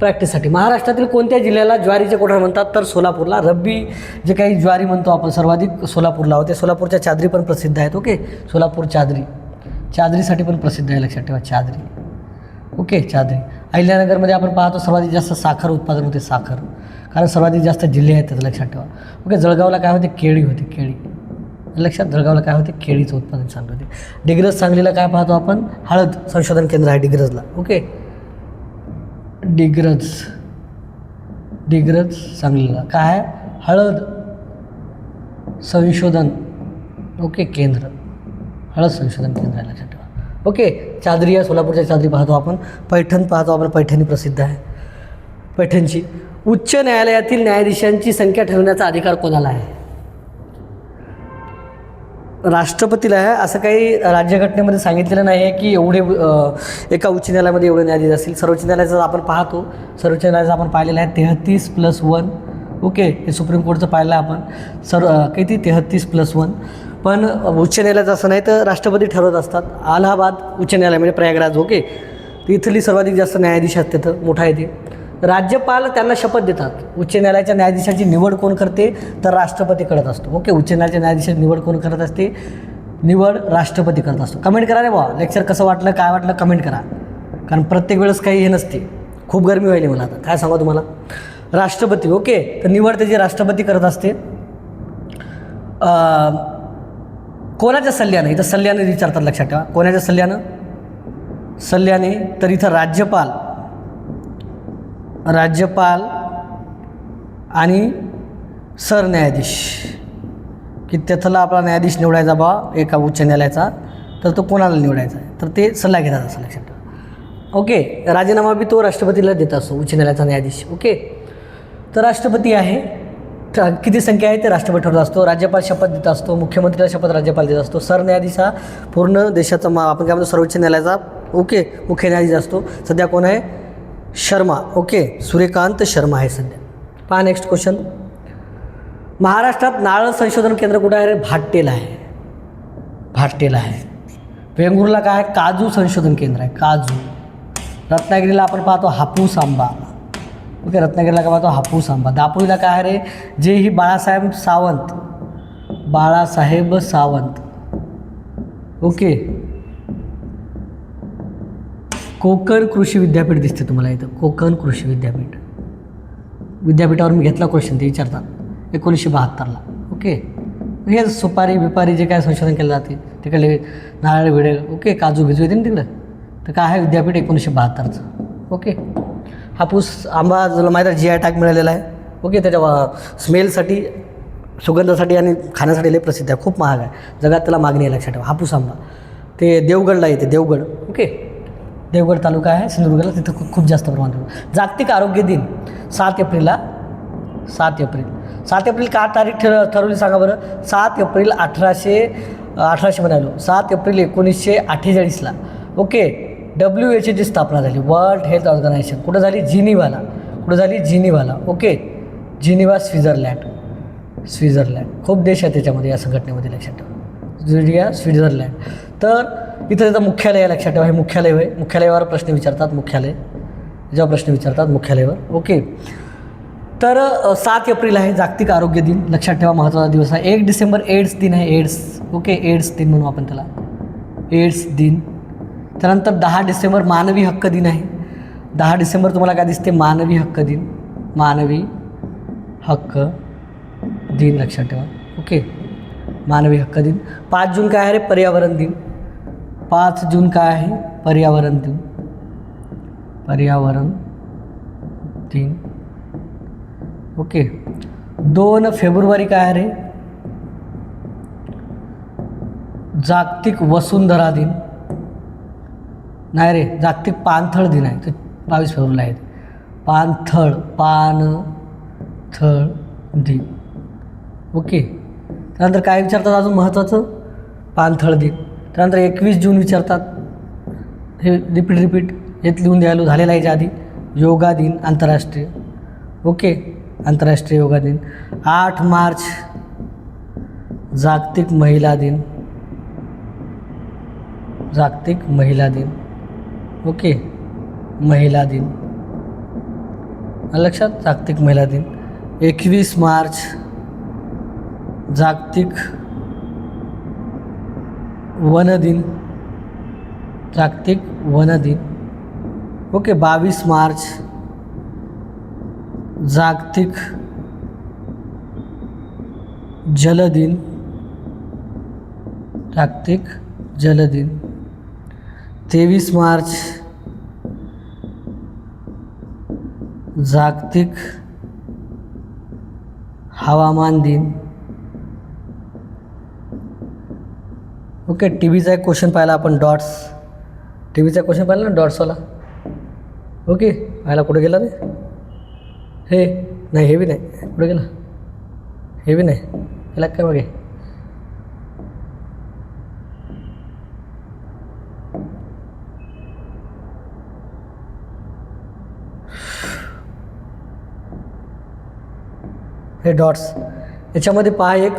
प्रॅक्टिससाठी. महाराष्ट्रातील कोणत्या जिल्ह्याला ज्वारीचे कोठार म्हणतात, तर सोलापूरला. रब्बी जे काही ज्वारी म्हणतो आपण सर्वाधिक सोलापूरला होते. सोलापूरच्या चादरी पण प्रसिद्ध आहेत. ओके, सोलापूर चादरीसाठी पण प्रसिद्ध आहे, लक्षात ठेवा. चादरी. ओके, चादरी. अहिल्यानगरमध्ये आपण पाहतो सर्वाधिक जास्त साखर उत्पादन होते, कारण सर्वाधिक जास्त जिल्हे आहेत त्याचं, लक्षात ठेवा. ओके, जळगावला काय होते, केळी होते. लक्षात, जळगावला काय होते, केळीचं उत्पादन चांगलं होते. डिग्रज सांगलीला काय पाहतो आपण, हळद संशोधन केंद्र आहे डिग्रजला. ओके, डिग्रज सांगलीला काय आहे, हळद संशोधन. ओके, केंद्र, हळद संशोधन केंद्र आहे, लक्षात ठेवा. ओके, चादरी आहे, सोलापूरच्या चादरी पाहतो आपण. पैठण पाहतो आपण, पैठणी प्रसिद्ध आहे. पैठणची. उच्च न्यायालयातील न्यायाधीशांची संख्या ठरवण्याचा अधिकार कोणाला आहे, राष्ट्रपतीला आहे. असं काही राज्यघटनेमध्ये सांगितलेलं नाही आहे की एवढे एका उच्च न्यायालयामध्ये एवढे न्यायाधीश असतील. सर्वोच्च न्यायालयाचं आपण पाहतो, सर्वोच्च न्यायालयाचं आपण पाहिलेलं आहे 33+1. ओके, हे सुप्रीम कोर्टचं पाहिलं आहे आपण. किती 33+1. पण उच्च न्यायालयाचं असं नाही, तर राष्ट्रपती ठरवत असतात. अलाहाबाद उच्च न्यायालय म्हणजे प्रयागराज. ओके, तर इथली सर्वाधिक जास्त न्यायाधीश आहेत तिथं, मोठा आहे ते. राज्यपाल त्यांना शपथ देतात. उच्च न्यायालयाच्या न्यायाधीशाची निवड कोण करते, तर राष्ट्रपती करत असतो. ओके, उच्च न्यायालयाच्या न्यायाधीशाची निवड कोण करत असते, निवड राष्ट्रपती करत असतो. कमेंट करा रे बाबा, लेक्चर कसं वाटलं, काय वाटलं, कमेंट करा. कारण प्रत्येक वेळेस काही हे नसते. खूप गरमी व्हायली मला आता, काय सांगा तुम्हाला. राष्ट्रपती. ओके, तर निवड त्याची राष्ट्रपती करत असते. कोणाच्या सल्ल्यानं, इथं सल्ल्याने विचारतात, लक्षात ठेवा. कोणाच्या सल्ल्याने, तर इथं राज्यपाल आणि सरन्यायाधीश, की त्यातला आपला न्यायाधीश निवडायचा बा एका उच्च न्यायालयाचा, तर तो कोणाला निवडायचा आहे, तर ते सल्ला घेतात, असं लक्षात ठेवा. ओके, राजीनामा बी तो राष्ट्रपतीला देत असतो, उच्च न्यायालयाचा न्यायाधीश. ओके, तर राष्ट्रपती आहे, किती संख्या आहे ते राष्ट्रपती ठरवत असतो. राज्यपाल शपथ देत असतो, मुख्यमंत्र्याला शपथ राज्यपाल देत असतो. सरन्यायाधीश हा पूर्ण देशाचा आपण काय म्हणतो सर्वोच्च न्यायालयाचा ओके मुख्य न्यायाधीश असतो. सध्या कोण आहे, शर्मा. ओके, सूर्यकांत शर्मा आहे सध्या. पहा नेक्स्ट क्वेश्चन. महाराष्ट्रात नारळ संशोधन केंद्र कुठं आहे, भाट्टेला आहे. वेंगुर्ला काय आहे, काजू संशोधन केंद्र आहे, काजू. रत्नागिरीला आपण पाहतो हापूस आंबा. ओके, रत्नागिरीला काय पाहतो, हापूस आंबा. दापोलीला काय आहे रे, जे ही बाळासाहेब सावंत. ओके, कोकण कृषी विद्यापीठ दिसते तुम्हाला इथं, कोकण कृषी विद्यापीठावर मी घेतला क्वेश्चन, ते विचारतात 1972ला. ओके. हे सुपारी बिपारी जे काय संशोधन केलं जाते तिकडले नारळ विडे ओके काजू बिजू येते ना तिकडं. तर काय आहे विद्यापीठ 1972चं. ओके. हापूस आंबा तुला माहीत आहे GI टॅग मिळालेला आहे. ओके. त्याच्या स्मेलसाठी सुगंधासाठी आणि खाण्यासाठी लय प्रसिद्ध आहे. खूप महाग आहे जगात त्याला मागणी आहे लक्षात ठेवा. हापूस आंबा ते देवगडला येते देवगड. ओके. देवगड तालुका आहे सिंधुदुर्गला तिथं खूप जास्त प्रमाणात. जागतिक आरोग्य दिन 7 एप्रिलला 7 एप्रिल का तारीख ठरवली सांगा बरं. 7 एप्रिल 1800 म्हणालो 7 एप्रिल 1948ला ओके WHOची स्थापना झाली. World Health Organization. कुठं झाली जिनिव्हाला. ओके. Geneva Switzerland. खूप देश आहे त्याच्यामध्ये या संघटनेमध्ये लक्षात ठेवा. स्वित्झर्लंड. तर इथं त्याचं मुख्यालय आहे लक्षात ठेवा. हे मुख्यालय होय. मुख्यालयावर प्रश्न विचारतात. मुख्यालयावर. ओके. तर 7 एप्रिल आहे जागतिक आरोग्य दिन लक्षात ठेवा. महत्त्वाचा दिवस आहे. 1 डिसेंबर एड्स दिन आहे. ओके. एड्स दिन म्हणू आपण त्याला एड्स दिन. त्यानंतर 10 डिसेंबर मानवी हक्क दिन आहे. 10 डिसेंबर तुम्हाला काय दिसते मानवी हक्क दिन लक्षात ठेवा. ओके. मानवी हक्क दिन. 5 जून काय आहे रे पर्यावरण दिन. 5 जून काय आहे पर्यावरण दिन. ओके. 2 फेब्रुवारी काय आहे रे जागतिक वसुंधरा दिन. नाही रे जागतिक पाणथळ दिन आहे. ते 22 फेब्रुवारीला आहे. पाणथळ दिन. ओके. त्यानंतर काय विचारतात अजून महत्त्वाचं पाणथळ दिन. त्यानंतर 21 जून विचारतात. हे रिपीट हेच लिहून द्यायला झालेलं आहे याच्या आधी. योगा दिन आंतरराष्ट्रीय. ओके. आंतरराष्ट्रीय योगा दिन. 8 मार्च जागतिक महिला दिन. ओके. महिला दिन लक्षात. जागतिक महिला दिन. 21 मार्च जागतिक वन दिन. ओके. 22 मार्च जागतिक जल दिन. जागतिक जल दिन. 23 मार्च जागतिक हवामान दिन. ओके. टीव्हीचा एक क्वेश्चन पाहिला आपण डॉट्स. टीव्हीचा क्वेश्चन पाहिला ना डॉट्सवाला. ओके. पाहिला कुठे गेला रे हे नाही हे बी नाही कुठे गेला हे बी नाही गेला काय बघे. हे डॉट्स याच्यामध्ये पहा एक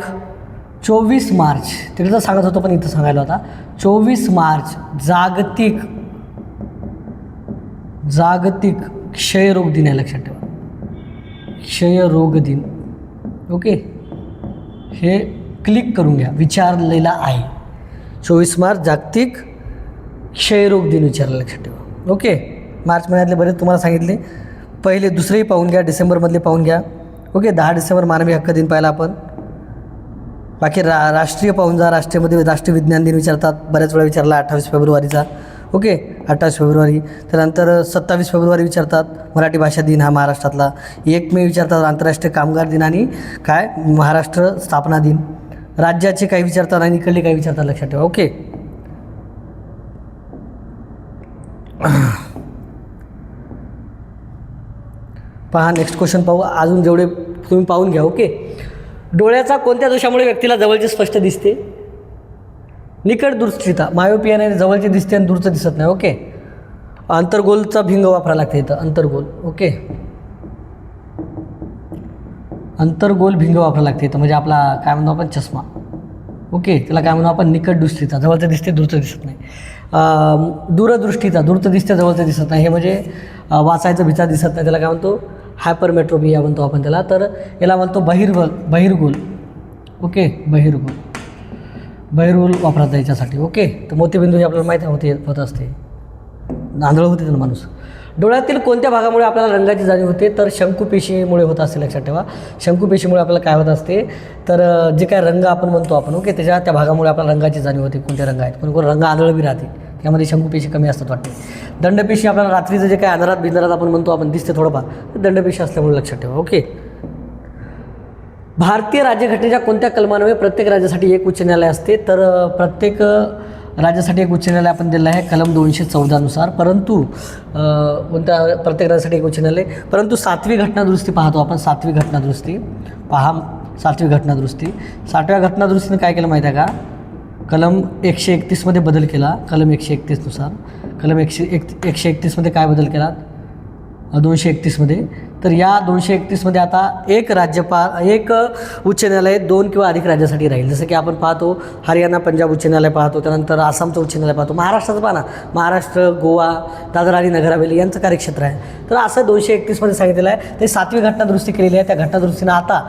24 मार्च तिकडे तर सांगत होतो पण इथं सांगायला होता. 24 मार्च जागतिक क्षयरोग दिन आहे लक्षात ठेवा. क्षयरोग दिन. ओके. हे क्लिक करून घ्या विचारलेला आहे. 24 मार्च जागतिक क्षयरोग दिन विचारलं लक्षात ठेवा. ओके. मार्च महिन्यातले बरेच तुम्हाला सांगितले. पहिले दुसरेही पाहून घ्या. डिसेंबरमधले पाहून घ्या. ओके. 10 डिसेंबर मानवी हक्क दिन पाहिला आपण. बाकी राष्ट्रीय पाहून जा. राष्ट्रीयमध्ये राष्ट्रीय विज्ञान दिन विचारतात बऱ्याच वेळा विचारला 28 फेब्रुवारीचा. ओके. 28 फेब्रुवारी. त्यानंतर 27 फेब्रुवारी विचारतात मराठी भाषा दिन हा महाराष्ट्रातला. 1 मे विचारतात आंतरराष्ट्रीय कामगार दिन आणि काय महाराष्ट्र स्थापना दिन. राज्याचे काही विचारतात आणि इकडले काही विचारतात लक्षात ठेवा. ओके. पहा नेक्स्ट क्वेश्चन पाहू. अजून जेवढे तुम्ही पाहून घ्या. ओके. डोळ्याचा कोणत्या दोषामुळे व्यक्तीला जवळचे स्पष्ट दिसते. निकट दृष्टीता मायोपियाने जवळचे दिसते आणि दूरचं दिसत नाही. ओके. अंतर्गोलचा भिंग वापरायला लागते इथं अंतर्गोल. ओके. अंतर्गोल भिंग वापरायला लागते इथं म्हणजे आपला काय म्हणतो आपण चष्मा. ओके. त्याला काय म्हणतो आपण निकट दृष्टीचा जवळचं दिसते दूरचं दिसत नाही. दूरदृष्टीचा दूरचं दिसते जवळचं दिसत नाही. हे म्हणजे वाचायचं भिचा दिसत नाही त्याला काय म्हणतो हायपरमेट्रोपिया म्हणतो आपण त्याला. तर याला म्हणतो बहिर्गोल. ओके. बहिर्गोल वापरायचा याच्यासाठी. ओके. तर मोतीबिंदू हे आपल्याला माहीत होत असते. आंधळ होते ना माणूस. डोळ्यातील कोणत्या भागामुळे आपल्याला रंगाची जाणीव होते? तर शंकुपेशीमुळे होत असते, लक्षात ठेवा. शंकुपेशीमुळे आपल्याला काय होत असते? तर जे काय रंग आपण म्हणतो आपण, ओके, त्या भागामुळे आपल्याला रंगाची जाणीव होते. कोणते रंग आहेत? कोणकोण रंग आंधळ बी राहते, त्यामध्ये शंकुपेशी कमी असतात वाटते. दंडपेशी आपल्याला रात्रीचं जे काय अंधारात बिंधारात आपण म्हणतो आपण दिसते थोडंफार, दंडपेशी असल्यामुळे लक्षात ठेवा. ओके. भारतीय राज्यघटनेच्या कोणत्या कलमान्वये प्रत्येक राज्यासाठी एक उच्च न्यायालय असते? तर प्रत्येक राज्यासाठी एक उच्च न्यायालय आपण दिलं आहे कलम 214 नुसार. परंतु कोणत्या प्रत्येक राज्यासाठी एक उच्च न्यायालय, परंतु 7वी घटनादुरुस्ती पाहतो आपण. 7वी घटनादुरुस्ती पहा. 7वी घटनादुरुस्ती, 7व्या घटनादुरुस्तीने काय केलं माहीत आहे का? कलम 131मध्ये बदल केला. कलम 131 नुसार कलम 131मध्ये काय बदल केला? 231मध्ये. तर या 231मध्ये आता एक उच्च न्यायालय 2 किंवा अधिक राज्यासाठी राहील. जसं की आपण पाहतो हरियाणा पंजाब उच्च न्यायालय पाहतो, त्यानंतर आसामचं उच्च न्यायालय पाहतो, महाराष्ट्राचं पाहा ना, महाराष्ट्र, गोवा, दादर आणि नगर हवेली यांचं कार्यक्षेत्र आहे. तर असं 231मध्ये सांगितलेलं आहे. ते 7वी घटनादुरुस्ती केलेली आहे. त्या घटनादुरुस्तीनं आता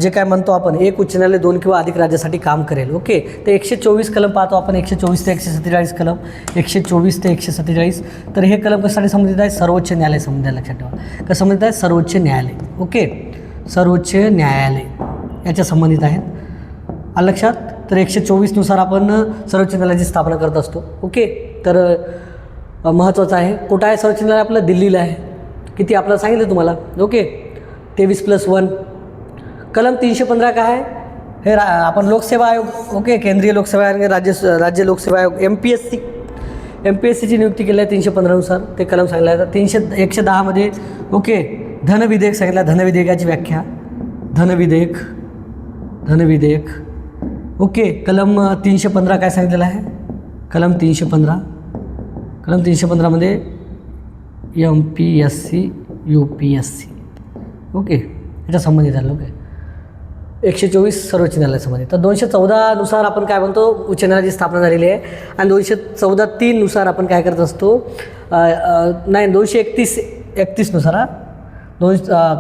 जे काय म्हणतो आपण एक उच्च न्यायालय 2 किंवा अधिक राज्यासाठी काम करेल. ओके. ते 124 कलम पाहतो आपण. 124 ते 147 कलम, 124 ते 147. तर हे कलम कशासाठी संबंधित आहे? सर्वोच्च न्यायालय संबंधित आहे, लक्षात ठेवा. कसं संबंधित आहे? सर्वोच्च न्यायालय. ओके, सर्वोच्च न्यायालय याच्या संबंधित आहेत. आलं लक्षात? तर 124 नुसार आपण सर्वोच्च न्यायालयाची स्थापना करत असतो. ओके. तर महत्त्वाचं आहे. कुठं आहे सर्वोच्च न्यायालय? आपलं दिल्लीला आहे. किती आपल्याला सांगितलं तुम्हाला? ओके. 23+1. कलम 315 काय आहे? हे आपण लोकसेवा आयोग, ओके, केंद्रीय लोकसेवा आयोग, राज्य लोकसेवा आयोग, MPSCची नियुक्ती केली आहे 315 नुसार. ते कलम सांगितलं आहे. 110मध्ये ओके धनविधेयक सांगितलं आहे. धनविधेयकाची व्याख्या, धनविधेयक ओके. कलम 315 काय सांगितलेलं आहे? कलम 315मध्ये MPSC UPSC ओके याच्या संबंधित आहे. ओके. 124 सर्वोच्च न्यायालय संबंधित. तर 214 नुसार आपण काय म्हणतो? उच्च न्यायालयाची स्थापना झालेली आहे. आणि 214(3) नुसार आपण काय करत असतो? 231 नुसार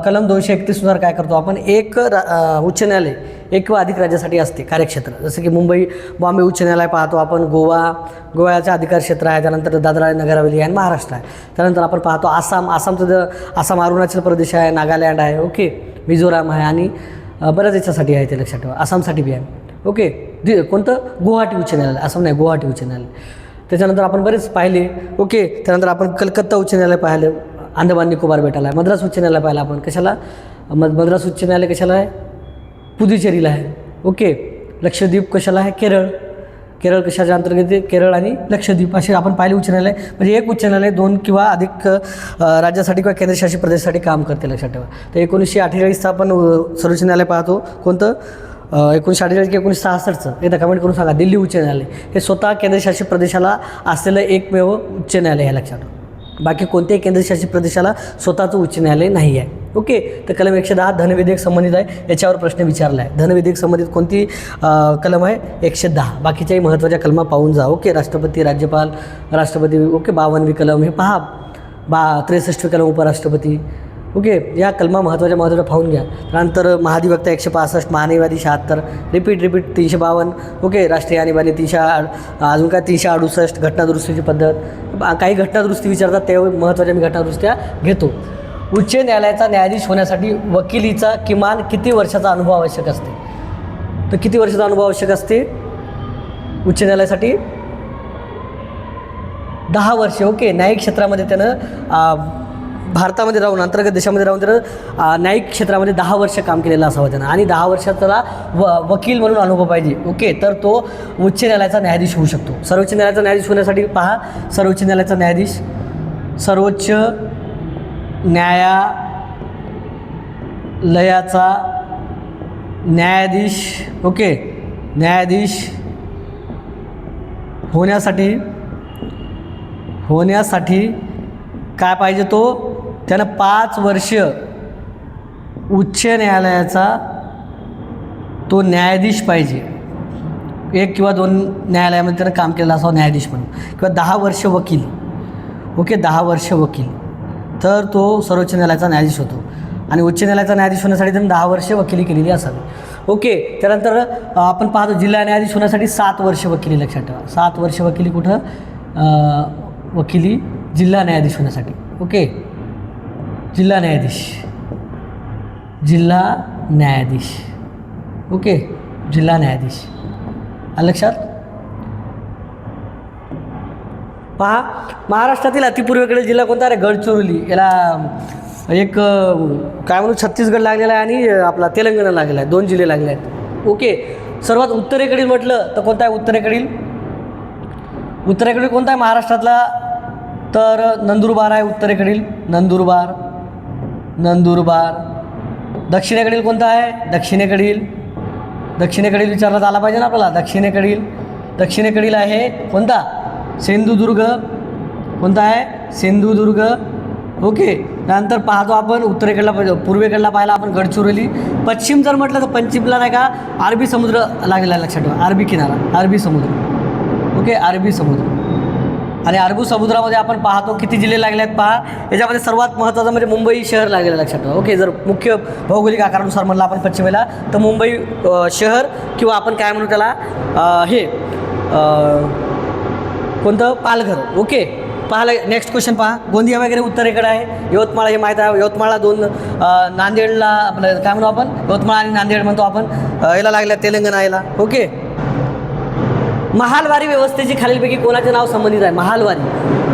कलम 231 नुसार काय करतो आपण? एक उच्च न्यायालय एक किंवा अधिक राज्यासाठी असते कार्यक्षेत्र. जसं की बॉम्बे उच्च न्यायालय पाहतो आपण, गोव्याचं अधिकार क्षेत्र आहे, त्यानंतर दादरा आणि नगर हवेली आहे, आणि महाराष्ट्र आहे. त्यानंतर आपण पाहतो आसाम अरुणाचल प्रदेश आहे, नागालँड आहे, ओके, मिझोराम आहे, आणि बऱ्याच याच्यासाठी आहे ते लक्षात ठेवा. आसामसाठी बी आहे. ओके. कोणतं? गुवाहाटी उच्च न्यायालय. आसाम नाही, गुवाहाटी उच्च न्यायालय. त्याच्यानंतर आपण बरेच पाहिले. ओके. त्यानंतर आपण कलकत्ता उच्च न्यायालय पाहिलं, अंदमान निकोबार बेटाला आहे. मद्रास उच्च न्यायालय पाहिलं आपण. कशाला? मद्रास उच्च न्यायालय कशाला आहे? पुदुचेरीला आहे. ओके. लक्षद्वीप कशाला आहे? केरळ कशाच्या अंतर्गत आहे? केरळ आणि लक्षद्वीप असे आपण पाहिले उच्च न्यायालय. म्हणजे एक उच्च न्यायालय 2 किंवा अधिक राज्यासाठी किंवा केंद्रशासित प्रदेशासाठी काम करते, लक्षात ठेवा. तर 1948चं आपण सर्वोच्च न्यायालय पाहतो. कोणतं? 1948 की 1966चं एकदा कमेंट करून सांगा. दिल्ली उच्च न्यायालय हे स्वतः केंद्रशासित प्रदेशाला असलेलं एकमेव उच्च न्यायालय आहे, लक्षात ठेवा. बाकी कोणत्याही केंद्रशासित प्रदेशाला स्वतःचं उच्च न्यायालय नाही आहे. ओके. तर कलम 110 धनविधेयक संबंधित आहे. याच्यावर प्रश्न विचारला आहे. धनविधेयक संबंधित कोणती कलम आहे? 110. बाकीच्याही महत्त्वाच्या कलमा पाहून जा. ओके. राष्ट्रपती, राज्यपाल, राष्ट्रपती, ओके. 52वी कलम हे पहा. 63वी कलम उपराष्ट्रपती. ओके. या कलमा महत्त्वाच्या पाहून घ्या. त्यानंतर महाधिवक्ता 165, महान्यायवादी 76, रिपीट 352, ओके. राष्ट्रीय आणीबाणी 368, घटनादुरुस्तीची पद्धत, काही घटनादुरुस्ती विचारतात, ते महत्त्वाच्या मी घटनादुरुस्त्या घेतो. उच्च न्यायालयाचा न्यायाधीश होण्यासाठी वकिलीचा किमान किती वर्षाचा अनुभव आवश्यक असते? तर किती वर्षाचा अनुभव आवश्यक असते उच्च न्यायालयासाठी? 10 वर्षे. ओके. न्यायिक क्षेत्रामध्ये त्यानं भारतामध्ये राहून, अंतर्गत देशामध्ये राहून त्यानं न्यायिक क्षेत्रामध्ये 10 वर्ष काम केलेलं असावं त्यानं, आणि 10 वर्षात त्याला वकील म्हणून अनुभव पाहिजे. ओके. तर तो उच्च न्यायालयाचा न्यायाधीश होऊ शकतो. सर्वोच्च न्यायालयाचा न्यायाधीश होण्यासाठी पहा, सर्वोच्च न्यायालयाचा न्यायाधीश, सर्वोच्च न्यायालयाचा न्यायाधीश, ओके, न्यायाधीश होण्यासाठी काय पाहिजे? तो त्यानं 5 वर्ष उच्च न्यायालयाचा तो न्यायाधीश पाहिजे. 1 किंवा 2 न्यायालयामध्ये त्यानं काम केलेलं असावं न्यायाधीश म्हणून, किंवा 10 वर्ष वकील. ओके. 10 वर्ष वकील, तर तो सर्वोच्च न्यायालयाचा न्यायाधीश होतो. आणि उच्च न्यायालयाचा न्यायाधीश होण्यासाठी त्यांनी 10 वर्ष वकिली केलेली असावी. ओके. त्यानंतर आपण पाहतो जिल्हा न्यायाधीश होण्यासाठी 7 वर्ष वकिली, लक्षात ठेवा. 7 वर्ष वकिली कुठं? वकिली जिल्हा न्यायाधीश होण्यासाठी. ओके. जिल्हा न्यायाधीश, जिल्हा न्यायाधीश. ओके, जिल्हा न्यायाधीश. आलं लक्षात. पहा, महाराष्ट्रातील अतिपूर्वेकडील जिल्हा कोणता आहे? गडचिरोली. याला एक काय म्हणू छत्तीसगड लागलेला आहे आणि आपला तेलंगणा लागलेला आहे. 2 जिल्हे लागले आहेत. ओके. सर्वात उत्तरेकडील म्हटलं तर कोणता आहे? उत्तरेकडील कोणता आहे महाराष्ट्रातला? तर नंदुरबार आहे उत्तरेकडील. नंदुरबार. दक्षिणेकडील कोणता आहे? दक्षिणेकडील विचारण्यात आला पाहिजे ना आपल्याला. दक्षिणेकडील आहे कोणता? सिंधुदुर्ग. कोणता आहे? सिंधुदुर्ग. ओके. त्यानंतर पाहतो आपण उत्तरेकडला, पूर्वेकडला पाहिला आपण गडचिरोली. पश्चिम जर म्हटलं तर पश्चिमला नाही का अरबी समुद्र लागलेला आहे, लक्षात ठेवा. अरबी किनारा, अरबी समुद्र. ओके, अरबी समुद्र. आणि अरबी समुद्रामध्ये आपण पाहतो किती जिल्हे लागले आहेत पहा. याच्यामध्ये सर्वात महत्त्वाचं म्हणजे मुंबई शहर लागलेलं लक्षात ठेवा. ओके. जर मुख्य भौगोलिक आकारानुसार म्हणलं आपण पश्चिमेला तर मुंबई शहर किंवा आपण काय म्हणू त्याला हे कोणतं? पालघर. ओके. पाहाला. नेक्स्ट क्वेश्चन पहा. गोंदिया वगैरे उत्तरेकडे आहे. यवतमाळ हे माहीत आहे. यवतमाळला 2 नांदेडला आपलं काय म्हणू आपण? यवतमाळ आणि नांदेड म्हणतो आपण. याला लागल्या तेलंगणा याला. ओके. महालवारी व्यवस्थेची खालीलपैकी कोणाचे नाव संबंधित आहे?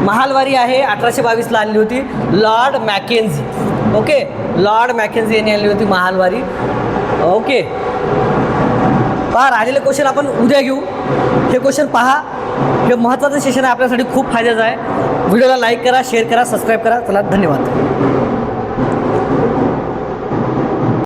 महालवारी आहे 1822ला आणली होती Lord Mackenzie. Okay. Lord Mackenzie यांनी आणली होती महालवारी. ओके. पहा, राहिलेले क्वेश्चन आपण उद्या घेऊ. हे क्वेश्चन पहा, हे महत्त्वाचं सेशन आहे आपल्यासाठी, खूप फायद्याचं आहे. व्हिडिओला लाईक करा, शेअर करा, सबस्क्राईब करा. चला, धन्यवाद.